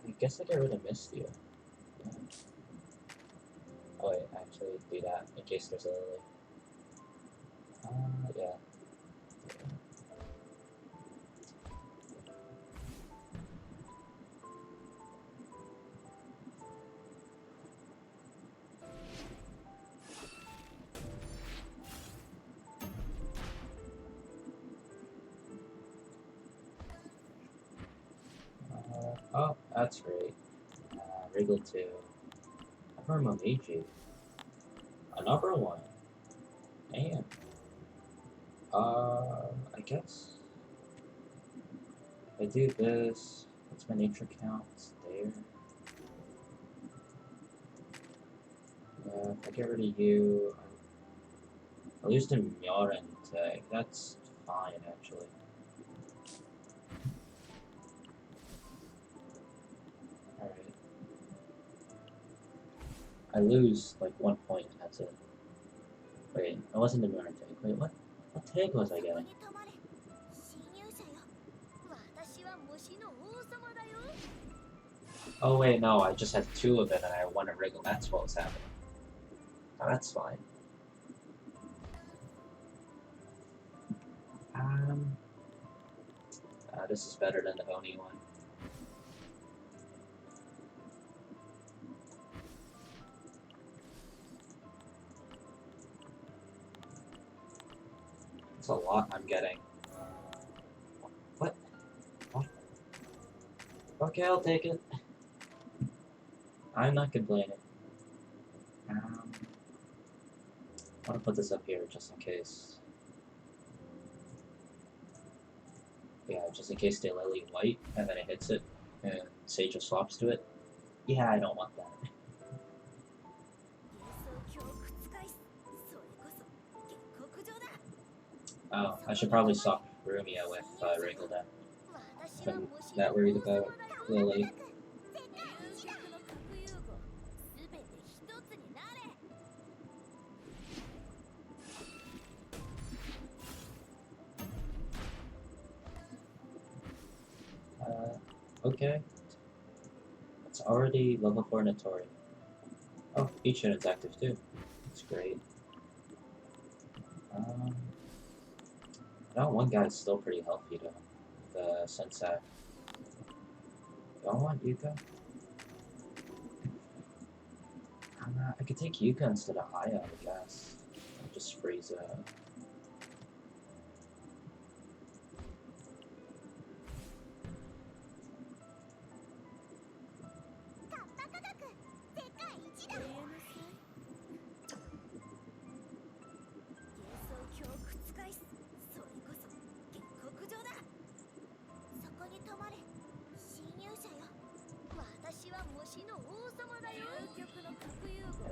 I guess I get rid of Misty. Yeah. Oh wait, actually do that in case there's a Lily. Yeah. Oh, that's great. Wriggle 2. Meiji. Another one. Man. I guess. If I do this, what's my nature count? It's there. Yeah, if I get rid of you, I'll use the Myoren tag. That's fine, actually. Alright. I lose, like, 1 point, and that's it. Wait, I wasn't the Myoren tag. Wait, what? What tag was I getting? Oh wait, no, I just had 2 of it and I won a wriggle. That's what was happening. Oh, that's fine. This is better than the Oni one. It's a lot I'm getting. What? What? Okay, I'll take it. I'm not complaining. I want to put this up here just in case. Yeah, just in case they lily white and then it hits it and Sage just swaps to it. Yeah, I don't want that. Oh, I should probably swap Rumia with Wriggle then. If I'm that worried about Lily. Okay. It's already level 4 Notori. Oh, each unit's active too. That's great. That one guy's still pretty healthy though. The Sensei. Don't want Yuka? I could take Yuka instead of Aya, I guess. I'll just freeze it out.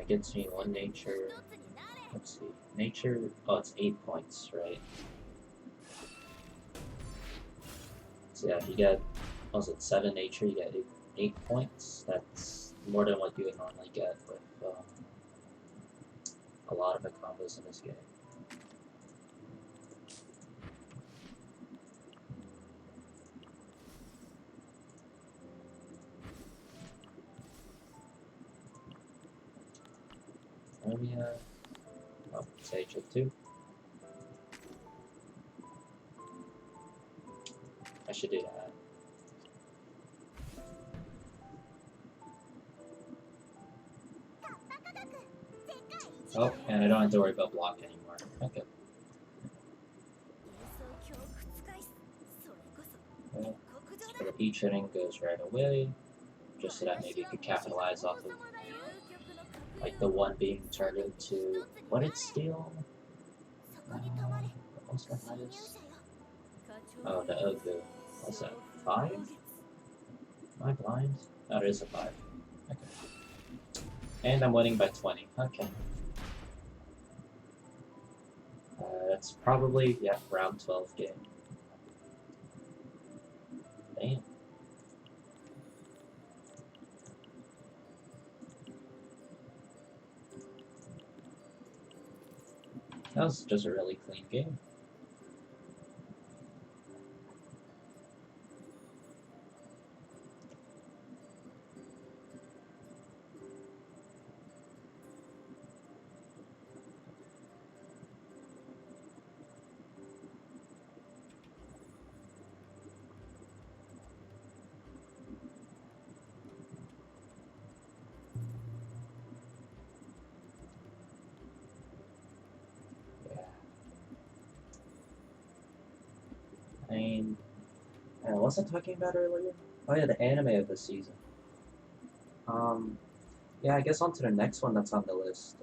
That gets me 1 nature. Let's see. Nature. Oh, it's 8 points, right? So yeah, if you get, what was it, 7 nature, you get 8 points. That's more than what you would normally get with a lot of the combos in this game. Oh, Sage of 2. I should do that. Oh, and I don't have to worry about block anymore. Okay. Well, so each hitting goes right away, just so that maybe you could capitalize off of like the one being turned into what did it steal? What's the highest? Oh, the Ogu. What's that? 5? Am I blind? Oh, it is a 5. Okay. And I'm winning by 20. Okay. That's probably, yeah, round 12 game. Damn. That was just a really clean game. I wasn't talking about earlier. Oh yeah, the anime of the season. Yeah, I guess on to the next one that's on the list.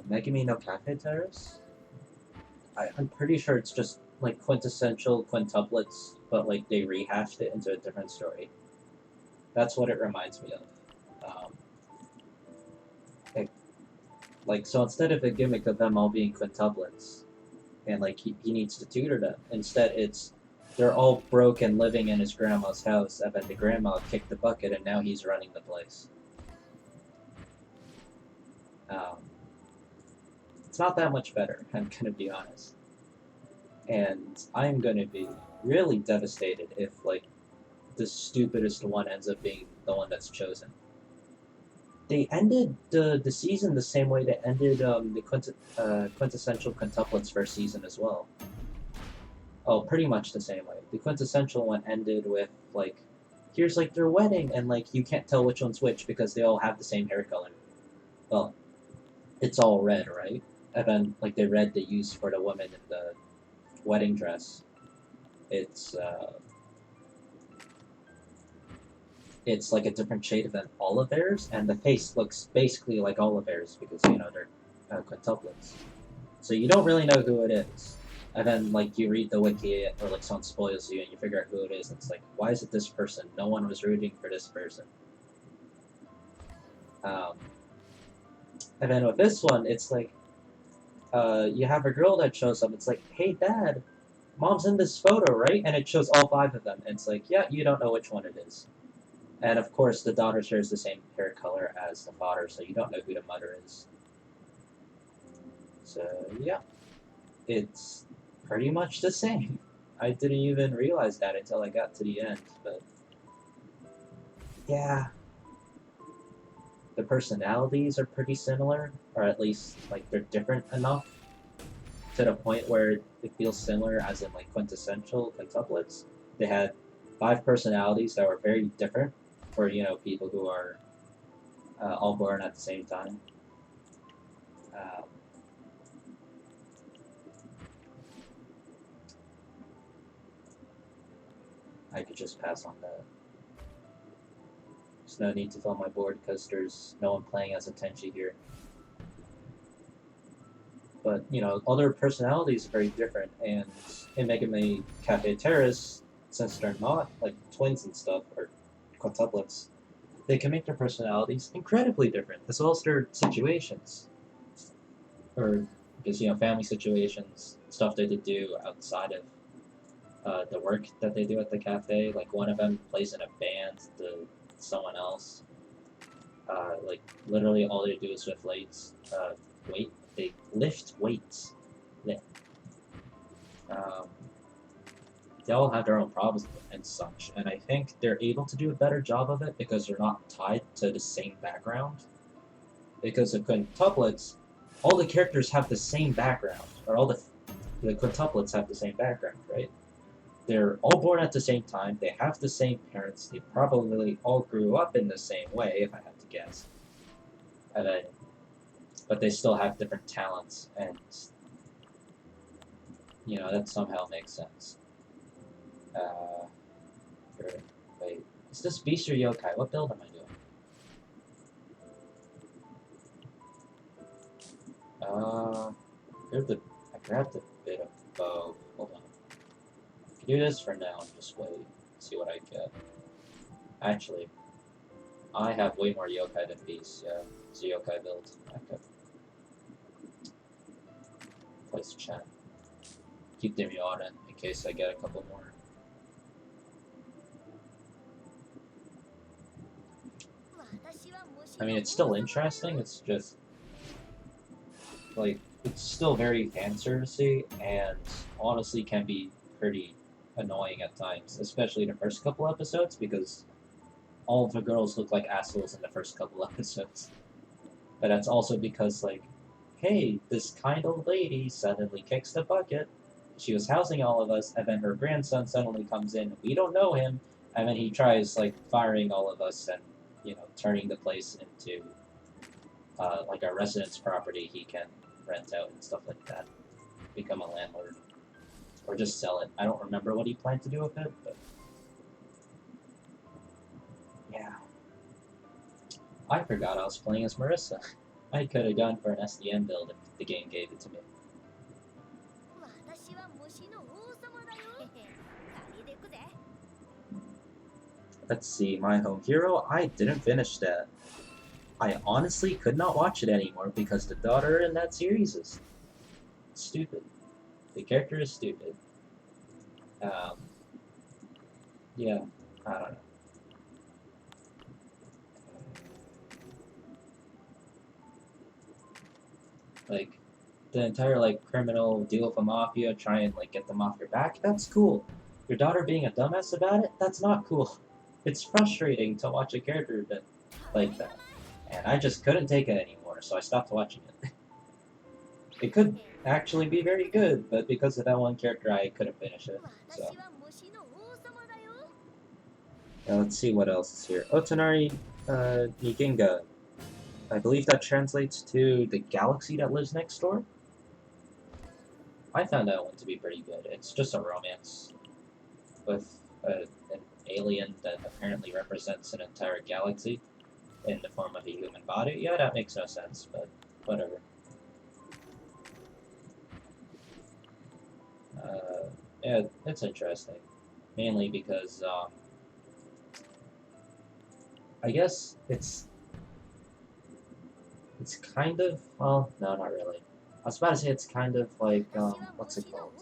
Megami no Cafe Terrace. I'm pretty sure it's just like quintessential quintuplets, but like they rehashed it into a different story. That's what it reminds me of. So instead of a gimmick of them all being quintuplets, and like he needs to tutor them, instead it's they're all broke and living in his grandma's house, and then the grandma kicked the bucket and now he's running the place. It's not that much better, I'm gonna be honest. And I'm gonna be really devastated if like the stupidest one ends up being the one that's chosen. They ended the season the same way they ended the quintessential quintuplets first season as well. Oh, pretty much the same way. The quintessential one ended with like, here's like their wedding, and like you can't tell which one's which because they all have the same hair color. Well, it's all red, right? And then like the red they use for the woman in the wedding dress, it's like a different shade than Oliver's, and the face looks basically like Oliver's because you know they're quintuplets. So you don't really know who it is. And then like you read the wiki or like someone spoils you and you figure out who it is, and it's like, why is it this person? No one was rooting for this person. And then with this one, it's like you have a girl that shows up. It's like, hey, Dad, Mom's in this photo, right? And it shows all 5 of them. And it's like, yeah, you don't know which one it is. And of course, the daughter shares the same hair color as the father, so you don't know who the mother is. So yeah, it's pretty much the same. I didn't even realize that until I got to the end, but yeah. The personalities are pretty similar, or at least like they're different enough to the point where it feels similar as in like quintessential quintuplets. They had 5 personalities that were very different for, you know, people who are all born at the same time. I could just pass on that. There's no need to fill my board because there's no one playing as a Tenchi here. But, you know, other personalities are very different, and in Megami Cafe Terrace, since they're not like twins and stuff, or quintuplets, they can make their personalities incredibly different, as well as their situations. Or, because, family situations, stuff that they do outside of the work that they do at the cafe. Like, one of them plays in a band to someone else. Like, literally all they do is lift weights. They lift weights. Yeah. They all have their own problems and such, and I think they're able to do a better job of it because they're not tied to the same background. Because of quintuplets, all the characters have the same background, or all the quintuplets have the same background, right? They're all born at the same time, they have the same parents, they probably all grew up in the same way, if I had to guess. And then, but they still have different talents, and, that somehow makes sense. Wait, is this beast or yokai? What build am I doing? I grabbed a bit of both. Hold on. I can do this for now and just wait. See what I get. Actually, I have way more yokai than beasts, yeah. It's a yokai build. Okay. Place chat. Keep them on it in case I get a couple more. I mean, it's still interesting, it's just, like, it's still very fan-servicey, and honestly can be pretty annoying at times, especially the first couple episodes, because all of the girls look like assholes in the first couple episodes. But that's also because, like, hey, this kind old lady suddenly kicks the bucket, she was housing all of us, and then her grandson suddenly comes in, we don't know him, and then he tries, like, firing all of us and, turning the place into, like, a residence property he can rent out and stuff like that. Become a landlord. Or just sell it. I don't remember what he planned to do with it, but... yeah. I forgot I was playing as Marissa. I could have gone for an SDM build if the game gave it to me. Let's see, My Home Hero, I didn't finish that. I honestly could not watch it anymore because the daughter in that series is stupid. The character is stupid. Yeah, I don't know. Like, the entire, like, criminal deal with the mafia, try and, like, get them off your back, that's cool. Your daughter being a dumbass about it, that's not cool. It's frustrating to watch a character like that. And I just couldn't take it anymore, so I stopped watching it. It could actually be very good, but because of that one character, I couldn't finish it, so... Now let's see what else is here. Otonari Niginga. I believe that translates to the galaxy that lives next door. I found that one to be pretty good. It's just a romance with an alien that apparently represents an entire galaxy in the form of a human body. Yeah, that makes no sense, but whatever. Yeah, it's interesting. Mainly because, I guess it's kind of, well, no, not really. I was about to say it's kind of like, what's it called?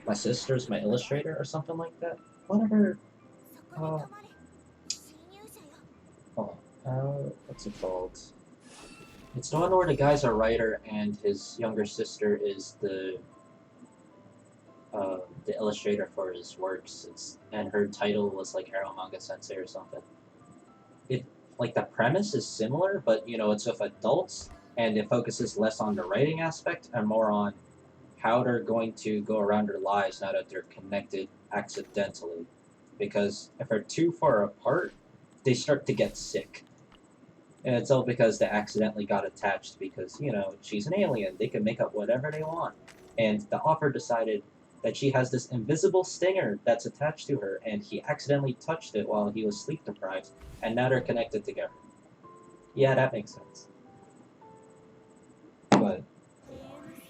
My Sister's My Illustrator or something like that? Whatever, what's it called? It's the one where the guy's a writer and his younger sister is the illustrator for his works. And her title was like Arrow Manga Sensei or something. Like, the premise is similar, but, it's with adults, and it focuses less on the writing aspect and more on how they're going to go around their lives now that they're connected accidentally. Because if they're too far apart, they start to get sick. And it's all because they accidentally got attached because, she's an alien. They can make up whatever they want. And the author decided that she has this invisible stinger that's attached to her, and he accidentally touched it while he was sleep deprived, and now they're connected together. Yeah, that makes sense. But,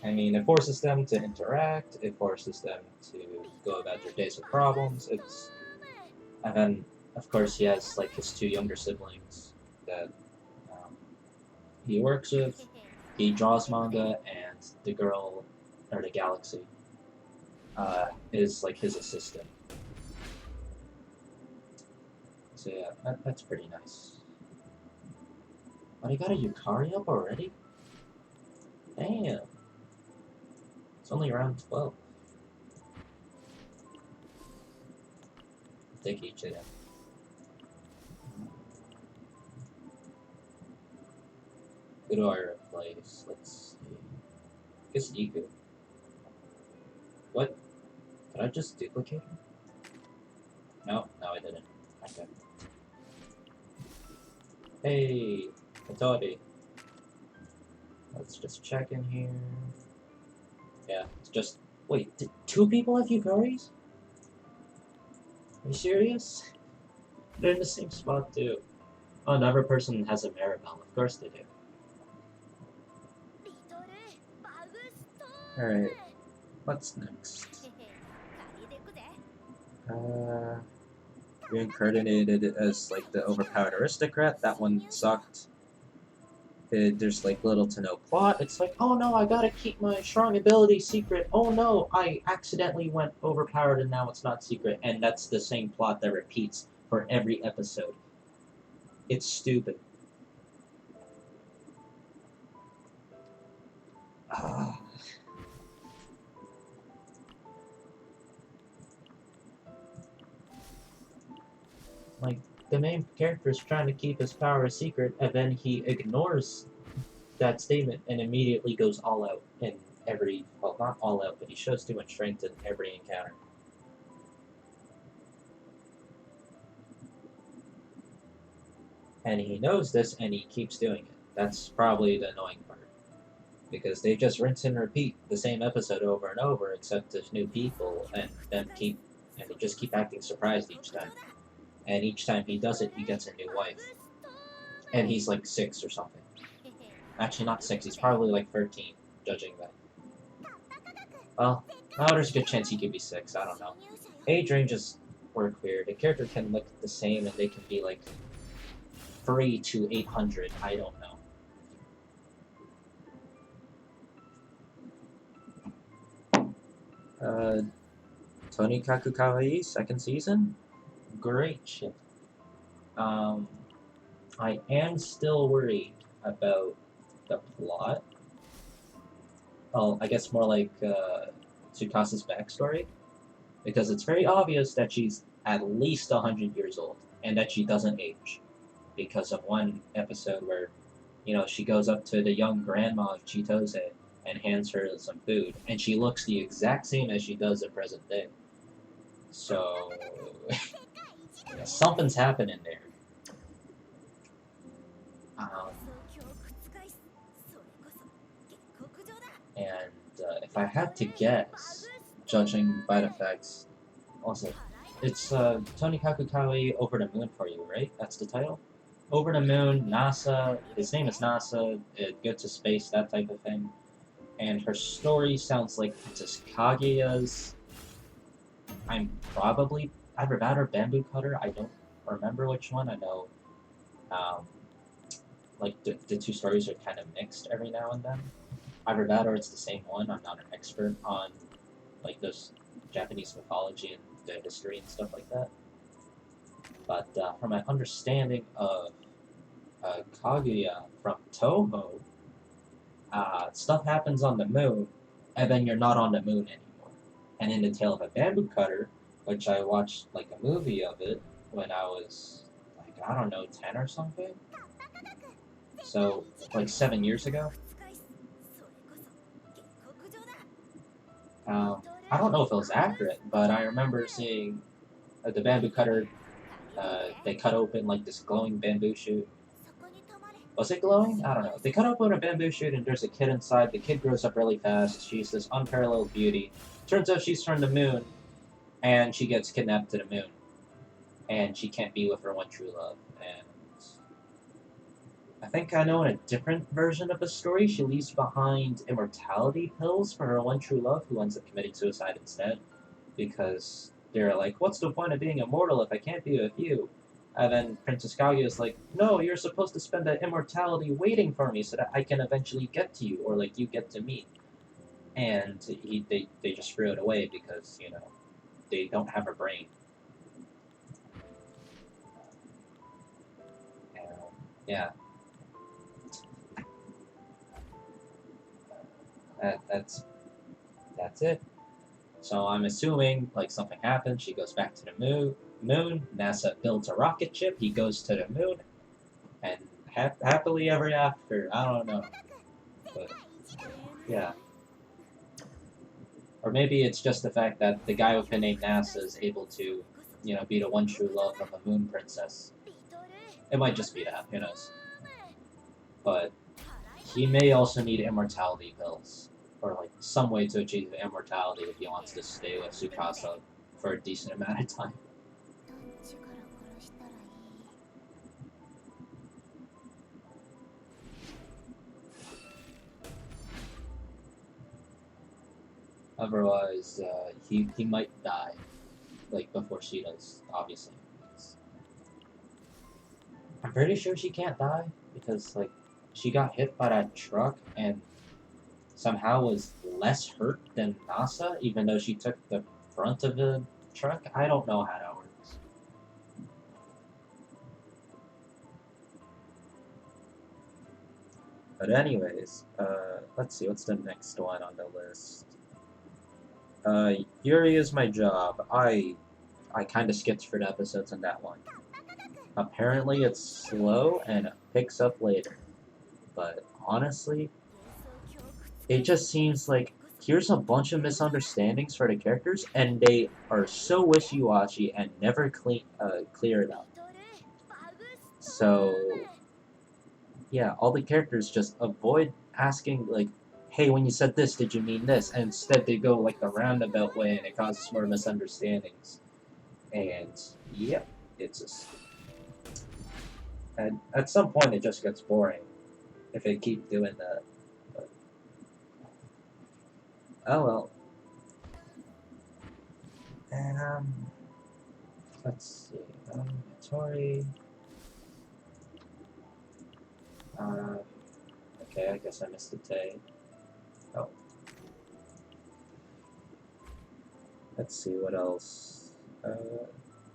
I mean, it forces them to interact, it forces them to go about their days with problems, and then, of course, he has like his two younger siblings that um, he works with. He draws manga, and the girl, or the Galaxy, is like his assistant. So yeah, that's pretty nice. But he got a Yukari up already? Damn. It's only around 12. Take each of them. Who do I replace? Let's see. I guess Iku. What? Did I just duplicate him? No, I didn't. Okay. Hey, Hattori. Let's just check in here. Yeah, it's just... Wait, did two people have Yukaris? Are you serious? They're in the same spot, too. Oh, another person has a Maribel. Of course they do. Alright, what's next? Reincarnated as, like, the overpowered aristocrat. That one sucked. There's, like, little to no plot. It's like, oh no, I gotta keep my strong ability secret. Oh no, I accidentally went overpowered and now it's not secret. And that's the same plot that repeats for every episode. It's stupid. Like, the main character is trying to keep his power a secret, and then he ignores that statement and immediately goes all out in every... Well, not all out, but he shows too much strength in every encounter. And he knows this, and he keeps doing it. That's probably the annoying part. Because they just rinse and repeat the same episode over and over, except there's new people, and they just keep acting surprised each time. And each time he does it, he gets a new wife. And he's like 6 or something. Actually, not 6, he's probably like 13, judging that. Well, now there's a good chance he could be 6, I don't know. Age ranges work weird. A character can look the same and they can be like 3 to 800, I don't know. Tonikaku Kawaii, 2nd season? Great shit. I am still worried about the plot. Well, I guess more like Tsukasa's backstory. Because it's very obvious that she's at least 100 years old, and that she doesn't age. Because of one episode where, you know, she goes up to the young grandma of Chitose and hands her some food, and she looks the exact same as she does in present day. So, something's happening there. And if I had to guess, judging by the facts, also, it's Tonikaku Kawaii Over the Moon for You, right? That's the title? Over the Moon, NASA, his name is NASA, go to space, that type of thing. And her story sounds like Princess Kaguya's. I'm probably either that or Bamboo Cutter, I don't remember which one. I know, like, the two stories are kind of mixed every now and then. Either that or it's the same one. I'm not an expert on, like, those Japanese mythology and the history and stuff like that. But from my understanding of Kaguya from Touhou, stuff happens on the moon, and then you're not on the moon anymore. And in The Tale of a Bamboo Cutter, which I watched, like, a movie of it when I was, like, I don't know, 10 or something? So, like, 7 years ago? I don't know if it was accurate, but I remember seeing the Bamboo Cutter, they cut open, like, this glowing bamboo shoot. Was it glowing? I don't know. They cut open a bamboo shoot and there's a kid inside. The kid grows up really fast. She's this unparalleled beauty. Turns out she's from the moon, and she gets kidnapped to the moon. And she can't be with her one true love. And I think I know in a different version of the story, she leaves behind immortality pills for her one true love, who ends up committing suicide instead. Because they're like, what's the point of being immortal if I can't be with you? And then Princess Kaguya is like, no, you're supposed to spend that immortality waiting for me so that I can eventually get to you, or like you get to me. And they just threw it away because, you know, they don't have a brain. And, yeah. That's it. So I'm assuming like something happens. She goes back to the moon. NASA builds a rocket ship. He goes to the moon, and happily ever after. I don't know, but yeah. Or maybe it's just the fact that the guy with the name NASA is able to, you know, be the one true love of a moon princess. It might just be that. Who knows? But he may also need immortality pills, or like some way to achieve immortality if he wants to stay with Tsukasa for a decent amount of time. Otherwise, he might die, like before she does. Obviously, I'm pretty sure she can't die because like she got hit by that truck and somehow was less hurt than NASA, even though she took the front of the truck. I don't know how that works. But anyways, let's see, what's the next one on the list? Yuri is my job. I kind of skipped through the episodes on that one. Apparently it's slow and it picks up later. But honestly, it just seems like here's a bunch of misunderstandings for the characters, and they are so wishy-washy and never clear it up. So, yeah, all the characters just avoid asking, like, hey, when you said this, did you mean this? And instead they go, like, the roundabout way, and it causes more misunderstandings. And, yep, it's just... And at some point it just gets boring if they keep doing that. But, oh well. And, let's see, Tori... okay, I guess I missed the tag. Oh. Let's see what else.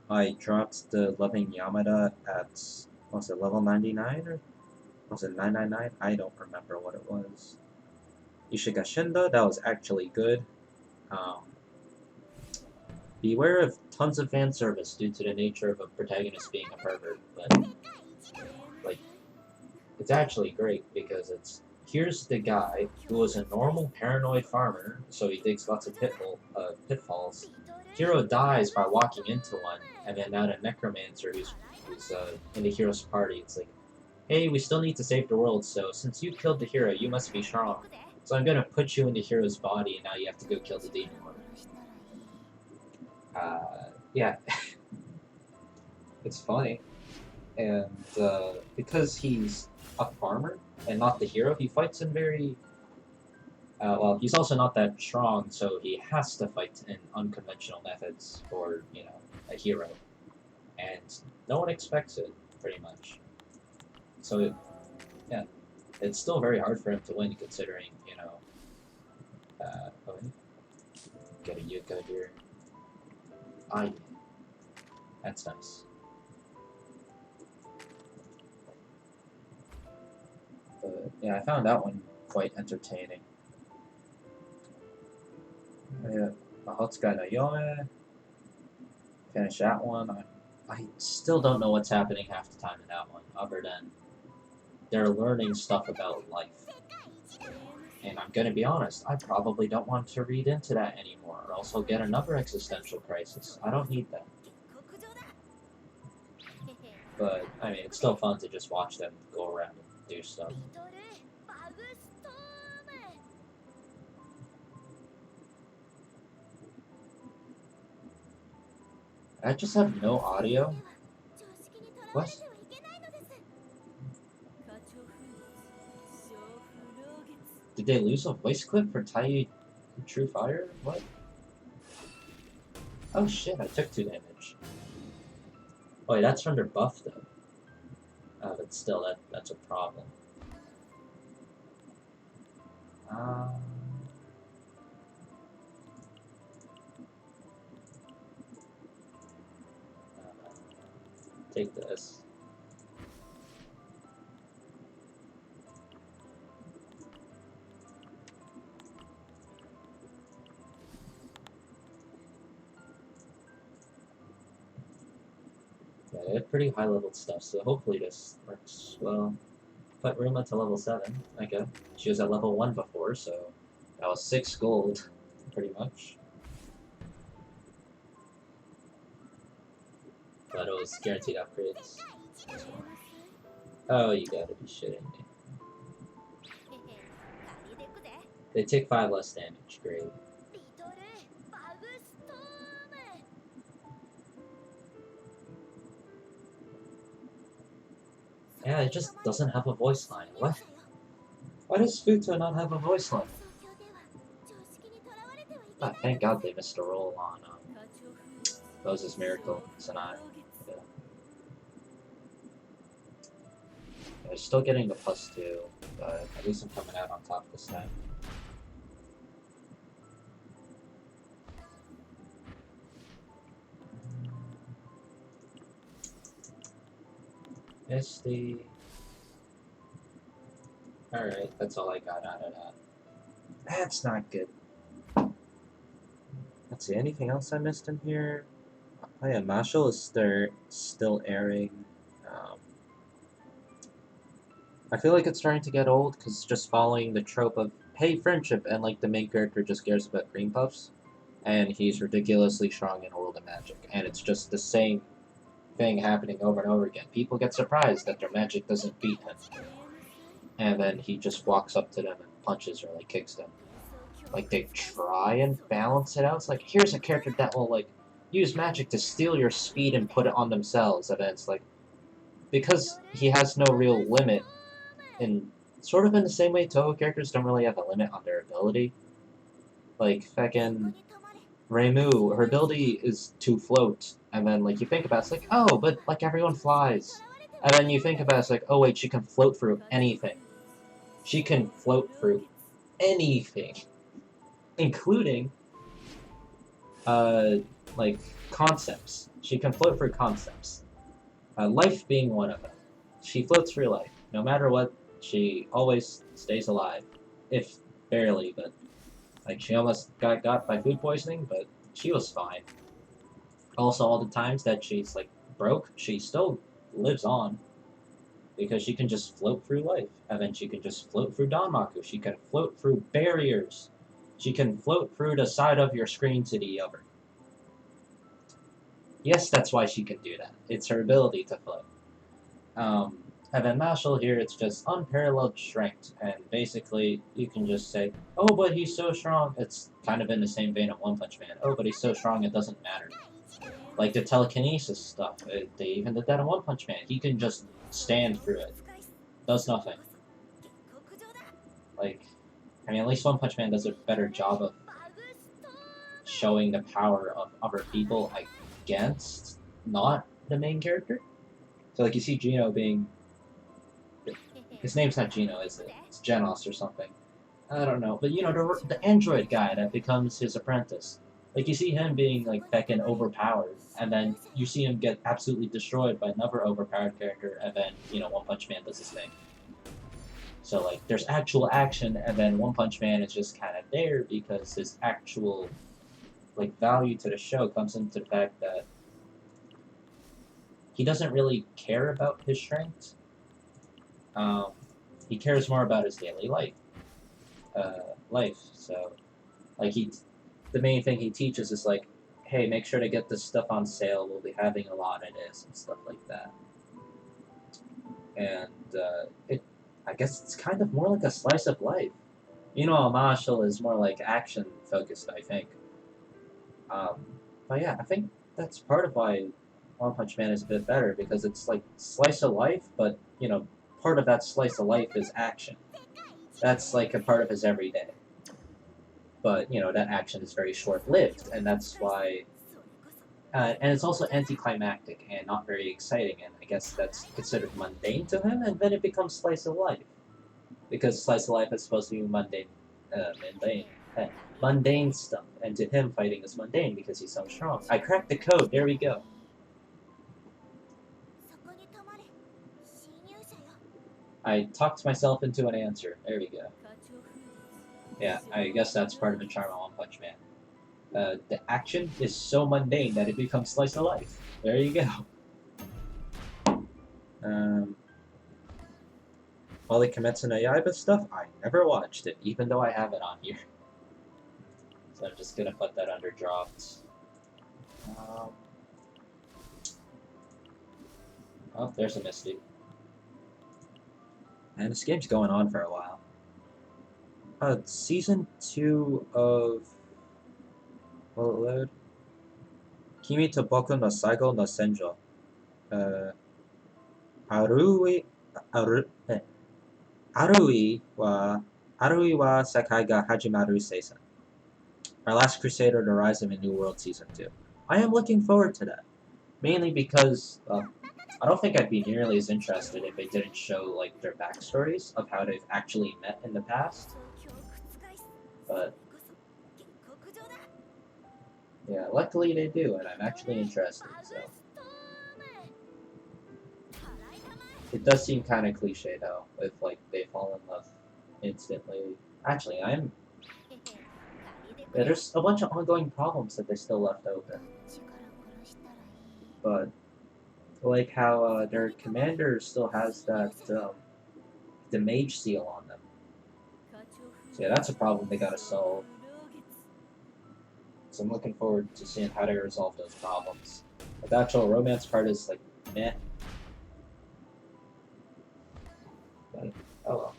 I dropped the Loving Yamada at, was it level 99 or was it 999? I don't remember what it was. Ishigashinda, that was actually good. Beware of tons of fan service due to the nature of a protagonist being a pervert, but like it's actually great because it's here's the guy who was a normal paranoid farmer, so he digs lots of pitfalls. Hero dies by walking into one, and then now the necromancer who's in the hero's party, it's like, hey, we still need to save the world, so since you killed the hero, you must be strong. So I'm gonna put you in the hero's body, and now you have to go kill the demon lord. Yeah. It's funny. And because he's a farmer and not the hero, he fights in very... well, he's also not that strong, so he has to fight in unconventional methods for, you know, a hero. And no one expects it, pretty much. So, yeah, it's still very hard for him to win, considering, you know... oh, get a Yuka here. That's nice. But, yeah, I found that one quite entertaining. Yeah, Mahotsukai no Yome. Finish that one. I still don't know what's happening half the time in that one, other than they're learning stuff about life. And I'm gonna be honest, I probably don't want to read into that anymore, or else I'll get another existential crisis. I don't need that. But, I mean, it's still fun to just watch them go around and do stuff. I just have no audio? What? Did they lose a voice clip for Tai True Fire? What? Oh shit, I took 2 damage. Oh, wait, that's under buff though. But still, that's a problem. Um, take this. Yeah, they have pretty high level stuff, so hopefully this works well. Put Ruma to level 7. Okay. She was at level 1 before, so that was 6 gold, pretty much. But it was guaranteed upgrades. Oh, you gotta be shitting me. They take 5 less damage, great. Yeah, it just doesn't have a voice line. What? Why does Futo not have a voice line? Ah, thank God they missed a roll on Moses Miracle Sanai. Yeah. They're still getting the +2, but at least I'm coming out on top this time. Misty. Alright, that's all I got out of that. That's not good. Let's see, anything else I missed in here? Oh yeah, Marshall is still airing. I feel like it's starting to get old because it's just following the trope of, hey, friendship, and like the main character just cares about cream puffs. And he's ridiculously strong in World of Magic. And it's just the same thing happening over and over again. People get surprised that their magic doesn't beat him. And then he just walks up to them and punches or like kicks them. Like they try and balance it out. It's like, here's a character that will like use magic to steal your speed and put it on themselves. And then it's like, because he has no real limit, in sort of in the same way Touhou characters don't really have a limit on their ability. Like fucking Reimu, her ability is to float, and then like you think about it, it's like, oh, but like everyone flies. And then you think about it, it's like, oh wait, she can float through anything. She can float through anything. Including like concepts. She can float through concepts. Life being one of them. She floats through life. No matter what, she always stays alive. If barely, but like she almost got by food poisoning, but she was fine. Also, all the times that she's like broke, she still lives on because she can just float through life. And then she can just float through Danmaku. She can float through barriers. She can float through the side of your screen to the other. Yes, that's why she can do that. It's her ability to float. And then Marshall here, it's just unparalleled strength, and basically you can just say, oh, but he's so strong. It's kind of in the same vein of One Punch Man. Oh, but he's so strong, it doesn't matter. Like the telekinesis stuff, they even did that in One Punch Man. He can just stand through it. Does nothing. Like, I mean, at least One Punch Man does a better job of showing the power of other people against not the main character. So, like, you see Gino being... His name's not Gino, is it? It's Genos or something. I don't know. But, you know, the android guy that becomes his apprentice. Like, you see him being, like, feckin' overpowered, and then you see him get absolutely destroyed by another overpowered character, and then, you know, One Punch Man does his thing. So, like, there's actual action, and then One Punch Man is just kind of there because his actual, like, value to the show comes into the fact that he doesn't really care about his strength. He cares more about his daily life. So, like, the main thing he teaches is like, hey, make sure to get this stuff on sale. We'll be having a lot of this and stuff like that. And I guess it's kind of more like a slice of life. You know, Marshall is more like action focused, I think. But yeah, I think that's part of why One Punch Man is a bit better, because it's like slice of life, but you know, part of that slice of life is action. That's like a part of his everyday. But you know, that action is very short lived, and that's why And it's also anticlimactic and not very exciting, and I guess that's considered mundane to him, and then it becomes slice of life. Because slice of life is supposed to be mundane, uh, mundane stuff, and to him, fighting is mundane because he's so strong. I cracked the code, there we go. I talked myself into an answer, there we go. Yeah, I guess that's part of the charm of One Punch Man. The action is so mundane that it becomes slice of life. There you go. All the Kimetsu no Yaiba stuff, I never watched it, even though I have it on here. So I'm just gonna put that under dropped. Oh, there's a Misty. And this game's going on for a while. Season 2 of... Will it load? Kimi to Boku no Saigo no Senjo. Arui wa Sekai ga Hajimaru Seisen. Our Last Crusader, The Rise of a New World Season 2. I am looking forward to that. Mainly because, I don't think I'd be nearly as interested if they didn't show, like, their backstories of how they've actually met in the past. But, yeah, luckily they do, and I'm actually interested, so. It does seem kind of cliche, though, if, like, they fall in love instantly. Actually, yeah, there's a bunch of ongoing problems that they still left open. But, like how their commander still has that, the mage seal on them. So yeah, that's a problem they gotta solve. So I'm looking forward to seeing how they resolve those problems. But the actual romance part is, like, meh. But, oh well.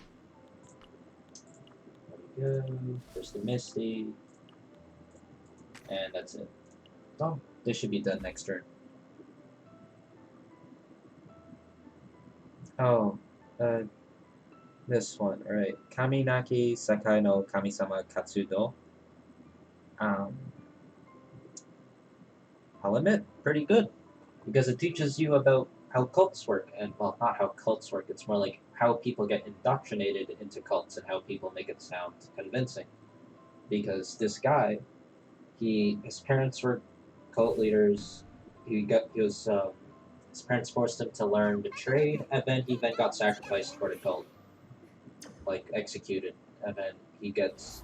There we go. There's the Misty. And that's it. Oh, this should be done next turn. Oh, this one, right. Kaminaki Sakai no Kamisama Katsudo. I'll admit, pretty good. Because it teaches you about how cults work. And, well, not how cults work, it's more like how people get indoctrinated into cults and how people make it sound convincing. Because this guy, his parents were cult leaders. His parents forced him to learn the trade, and then he got sacrificed for the cult, like executed, and then he gets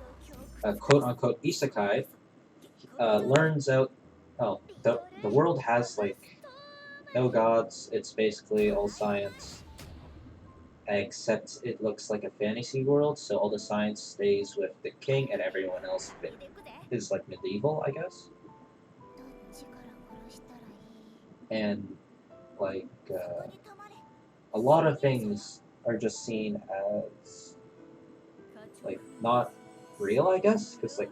a quote unquote isekai. Learns out. Oh, the world has like no gods. It's basically all science, except it looks like a fantasy world. So all the science stays with the king, and everyone else is like medieval, I guess. And like a lot of things are just seen as like not real, I guess, because like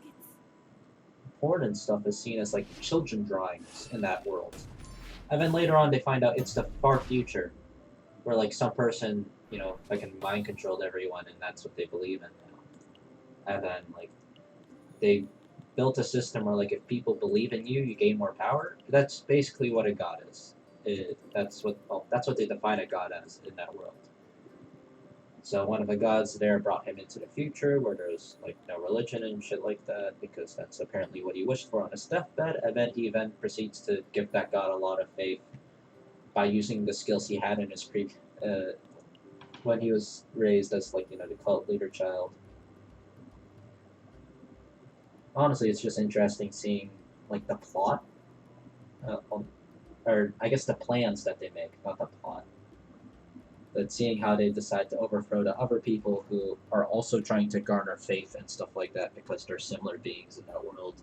porn and stuff is seen as like children drawings in that world. And then later on they find out it's the far future where like some person, fucking mind controlled everyone and that's what they believe in now. And then like they built a system where like if people believe in you, you gain more power. That's basically what a god is. That's what they define a god as in that world. So one of the gods there brought him into the future where there's like no religion and shit like that because that's apparently what he wished for on his deathbed, and then he proceeds to give that god a lot of faith by using the skills he had in his when he was raised as like the cult leader child. Honestly, it's just interesting seeing like the plot, or I guess the plans that they make, not the plot. But seeing how they decide to overthrow the other people who are also trying to garner faith and stuff like that because they're similar beings in that world,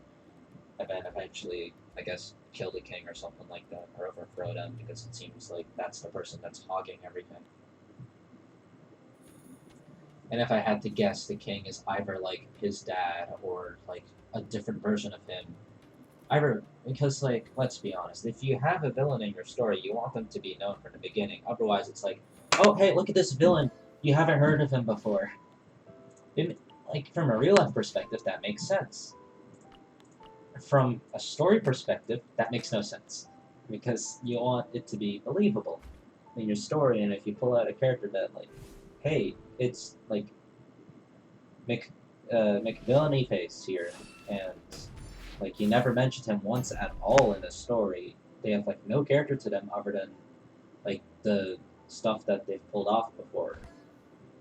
and then eventually, I guess, kill the king or something like that, or overthrow them because it seems like that's the person that's hogging everything. And if I had to guess, the king is either like his dad or like a different version of him. Because, like, let's be honest, if you have a villain in your story, you want them to be known from the beginning. Otherwise, it's like, oh, hey, look at this villain. You haven't heard of him before. Like, from a real-life perspective, that makes sense. from a story perspective, that makes no sense because you want it to be believable in your story, and if you pull out a character that like, hey, it's like McVillainy face here, and like you never mentioned him once at all in the story. They have like no character to them other than like the stuff that they've pulled off before.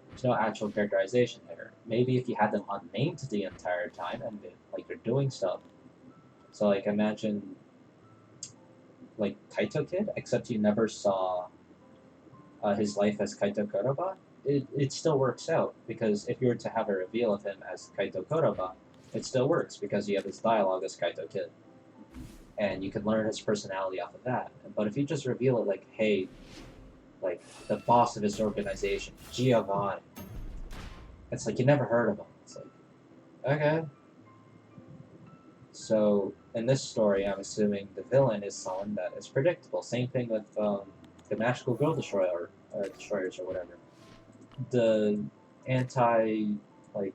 There's no actual characterization there. Maybe if you had them unnamed the entire time and like they're doing stuff. So like imagine like Kaito Kid, except you never saw his life as Kaito Koroba. It still works out because if you were to have a reveal of him as Kaito Koroba, it still works because you have his dialogue as Kaito Kid, and you can learn his personality off of that. But if you just reveal it like, hey, like the boss of his organization, Giovanni, it's like you never heard of him. It's like, okay. So in this story, I'm assuming the villain is someone that is predictable. Same thing with the Magical Girl Destroyer destroyers or whatever. The anti like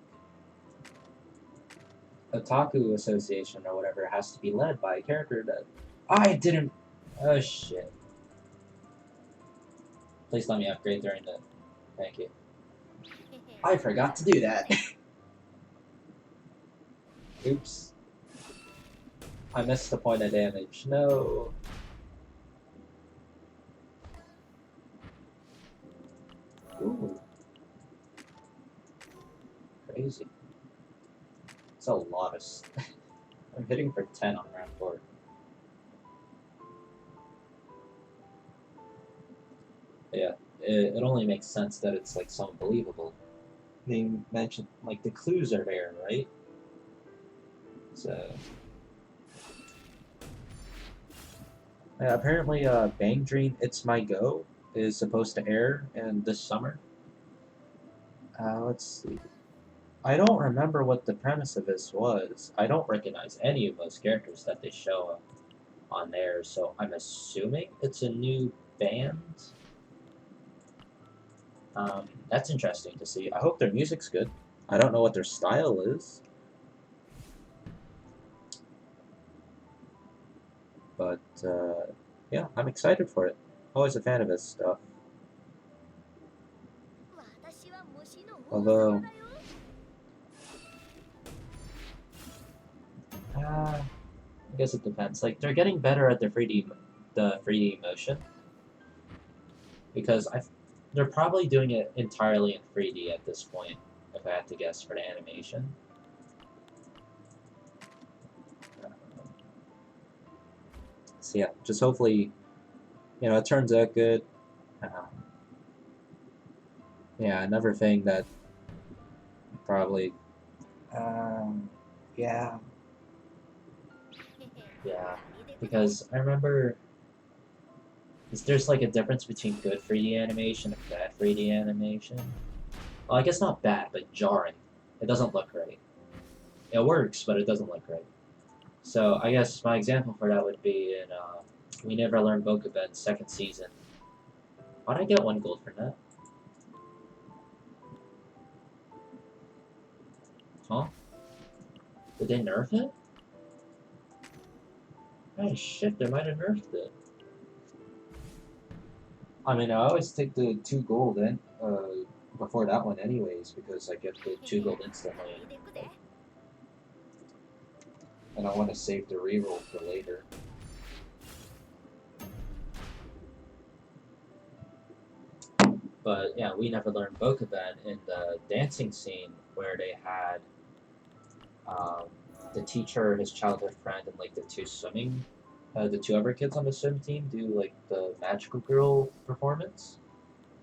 otaku association or whatever has to be led by a character that I didn't. Oh shit! Please let me upgrade during the. Thank you. I forgot to do that. Oops. I missed the point of damage. No. Ooh. Crazy. It's a lot of. I'm hitting for 10 on round 4. Yeah, it only makes sense that it's like so unbelievable. They mentioned like the clues are there, right? So yeah, apparently, Bang Dream It's My Go is supposed to air in this summer. Let's see. I don't remember what the premise of this was. I don't recognize any of those characters that they show on there, so I'm assuming it's a new band. That's interesting to see. I hope their music's good. I don't know what their style is. But, yeah, I'm excited for it. Always a fan of his stuff. Although, I guess it depends. Like, they're getting better at the 3D motion. Because they're probably doing it entirely in 3D at this point, if I had to guess, for the animation. So yeah, just hopefully, it turns out good. Yeah, another thing that probably, yeah, because I remember there's like a difference between good 3D animation and bad 3D animation. Well, I guess not bad, but jarring. It doesn't look right. It works, but it doesn't look right. So I guess my example for that would be in We Never Learned Bokuben's second season. Why'd I get 1 gold for that? Huh? Did they nerf it? Oh shit, they might have nerfed it. I mean, I always take the 2 gold in before that one anyways, because I get the 2 gold instantly. And I want to save the reroll for later. But yeah, We Never Learned Bokuben in the dancing scene where they had the teacher, his childhood friend, and like the 2 other kids on the swim team do like the magical girl performance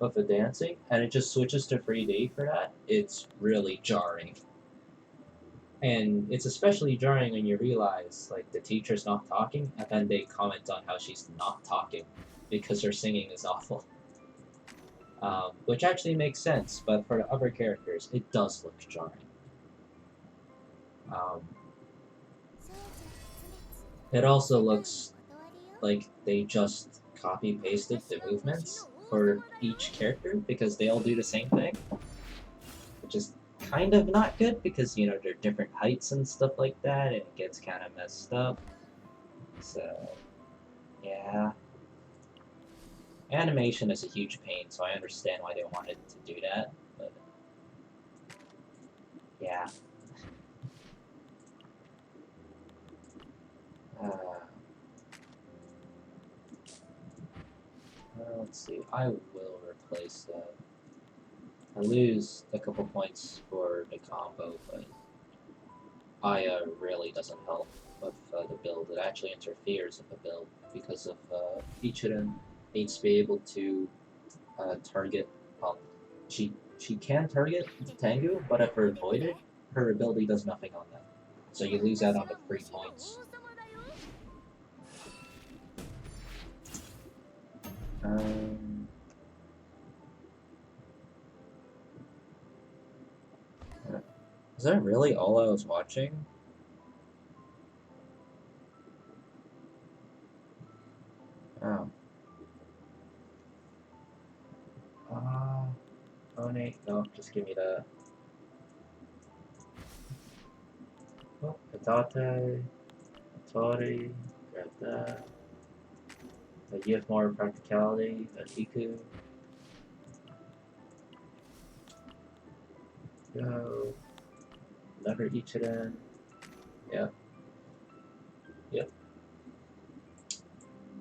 of the dancing, and it just switches to 3D for that. It's really jarring. And it's especially jarring when you realize like the teacher's not talking, and then they comment on how she's not talking because her singing is awful. Which actually makes sense, but for the other characters, it does look jarring. It also looks like they just copy-pasted the movements for each character because they all do the same thing, which is kind of not good because, you know, there are different heights and stuff like that, and it gets kind of messed up. So, yeah. Animation is a huge pain, so I understand why they wanted to do that, but yeah. Let's see. I will replace that. I lose a couple points for the combo, but Aya really doesn't help with the build. It actually interferes with the build because of Ichirin needs to be able to target. Well, she can target Tengu, but if we're avoided, her ability does nothing on that. So you lose out on the free points. Is that really all I was watching? Oh. One. No, just give me that. Oh, Patate, Tori, grab that. I give more practicality than Iku. Go. Another Ichiren. Yep. Yep.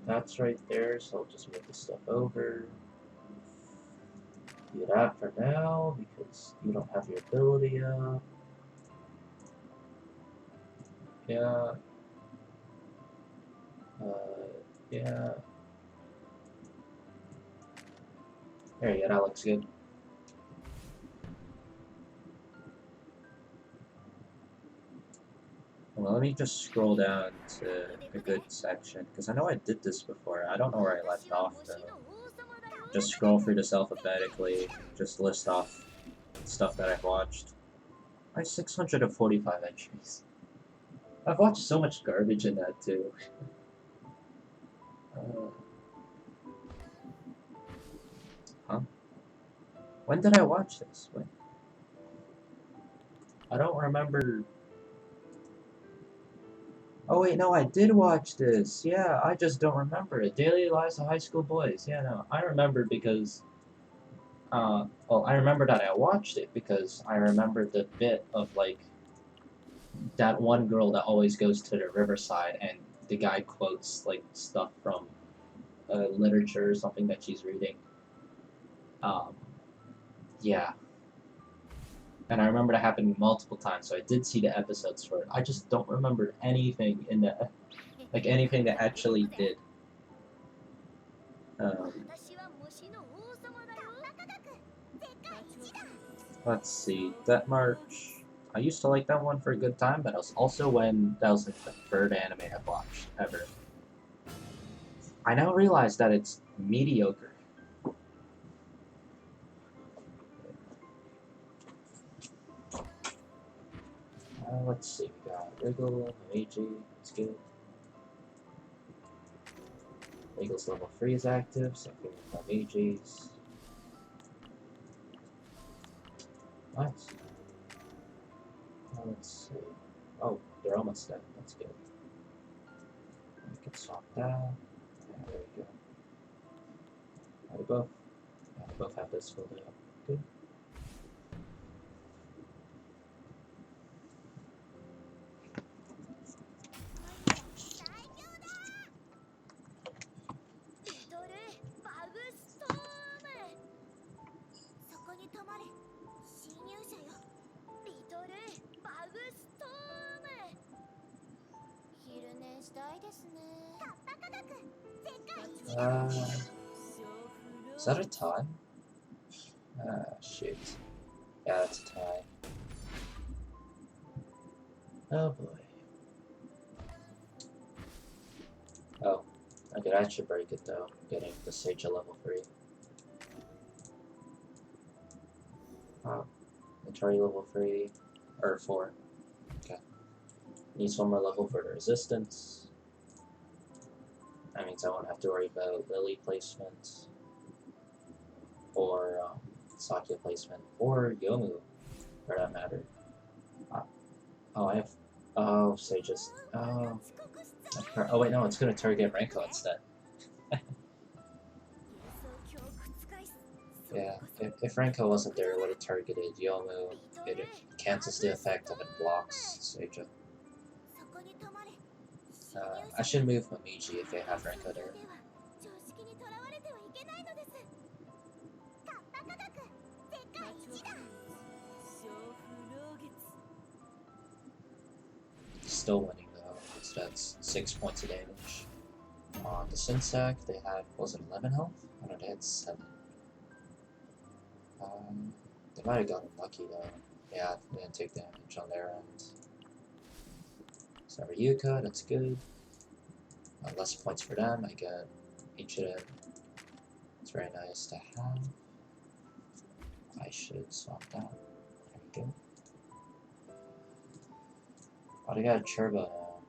That's right there, so I'll just move this stuff over. Do that for now, because you don't have your ability up. Yeah. Yeah. There you go, that looks good. Well, let me just scroll down to a good section, because I know I did this before. I don't know where I left off, though. Just scroll through this alphabetically, just list off stuff that I've watched. I have 645 entries. I've watched so much garbage in that, too. Huh? When did I watch this? When? I don't remember. Oh wait, no, I did watch this. Yeah, I just don't remember it. Daily Lives of High School Boys. Yeah, no, I remember because, well, I remember that I watched it because I remember the bit of, like, that one girl that always goes to the riverside and the guy quotes, like, stuff from literature or something that she's reading. Yeah. And I remember that happening multiple times, so I did see the episodes for it. I just don't remember anything in that, like anything that actually did. Let's see, Death March. I used to like that one for a good time, but it was also when that was like the third anime I've watched ever. I now realize that it's mediocre. Let's see, we got Wriggle, Meiji, that's good. Wriggle's level 3 is active, same thing with Meiji's. Nice. Let's see. Oh, they're almost dead. That's good. We can swap that. Yeah, there we go. They both have this filled out. Good. Is that a tie? Shoot. Yeah, that's a tie. Oh boy. Oh, I could actually break it though, getting the Sage at level 3. Atari level 3, or 4. Okay. Needs one more level for the resistance. That means I won't have to worry about Lily placement, or Sakya placement, or Yomu. for that matter. Oh, I have. Oh, say just. Oh. Oh, wait, no, it's gonna target Renko instead. Yeah, if Renko wasn't there, it would have targeted Yomu. It cancels the effect of it blocks Seija. I should move Momiji if they have Renko there. Still winning though, so that's 6 points of damage. On the Synsac, they had, was it 11 health? Oh no, they had 7. They might have gotten lucky though. Yeah, they didn't take damage on their end. So Ryuka, that's good. Less points for them, I get each of them. It's very nice to have. I should swap that. There we go. Oh, they got a turbo now.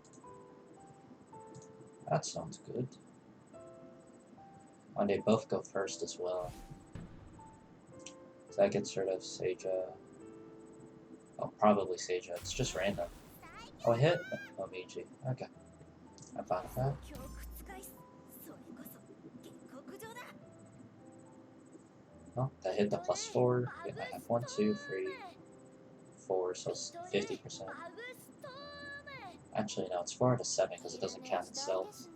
That sounds good. Oh, they both go first as well. So I could sort of Seija. Oh, probably Seija. It's just random. Oh, I hit Momiji. Okay. I'm fine with that. Oh, that hit the +4. Yeah, I have 1, 2, 3, 4, so it's 50%. Actually, no, it's 4 out of 7 because it doesn't count itself.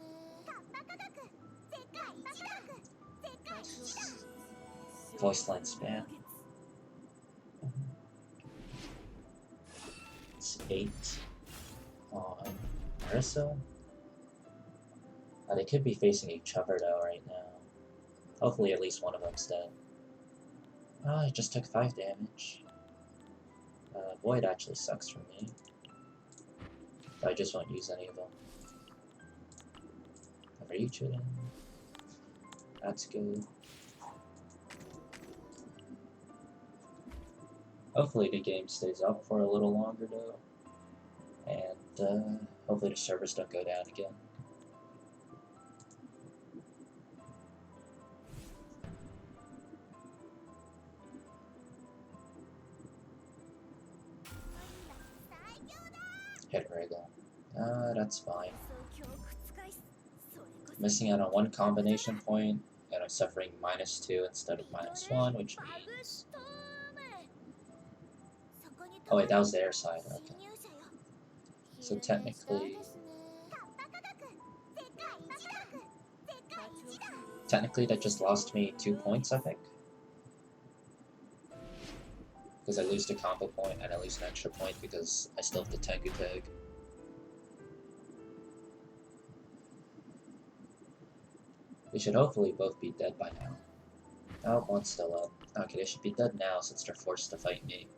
Voice line spam. It's 8 on Marissa. They could be facing each other though right now. Hopefully at least one of them's dead. Oh, I just took 5 damage. Void actually sucks for me. But I just won't use any of them. Cover each of them. That's good. Hopefully the game stays up for a little longer though. And hopefully the servers don't go down again. Hit Regal. That's fine. Missing out on 1 combination point, and I'm suffering -2 instead of -1, which means... Oh wait, that was their side, okay. So technically... Technically that just lost me 2 points, I think. Because I lose the combo point and I lose an extra point because I still have the Tengu tag. They should hopefully both be dead by now. Oh, one's still up. Okay, they should be dead now since they're forced to fight me.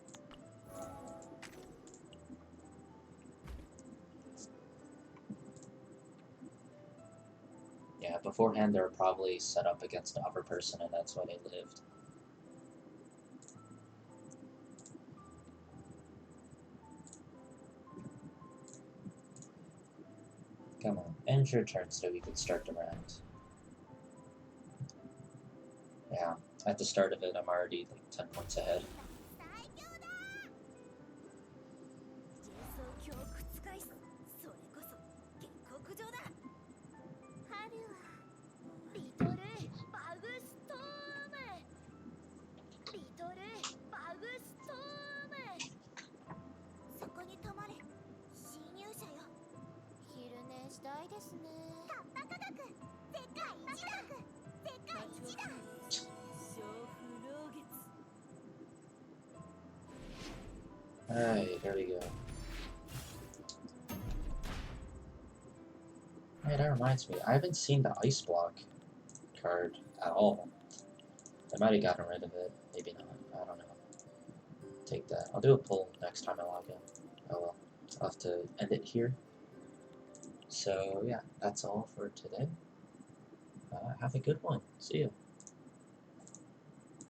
Yeah, beforehand they were probably set up against the upper person and that's why they lived. Come on, end your turn so we can start the round. Yeah, at the start of it, I'm already like 10 points ahead. Alright, there we go. Hey, that reminds me, I haven't seen the Ice Block card at all. They might have gotten rid of it, maybe not, I don't know. Take that. I'll do a pull next time I log in. Oh well, I'll have to end it here. So yeah, that's all for today. Have a good one. See ya.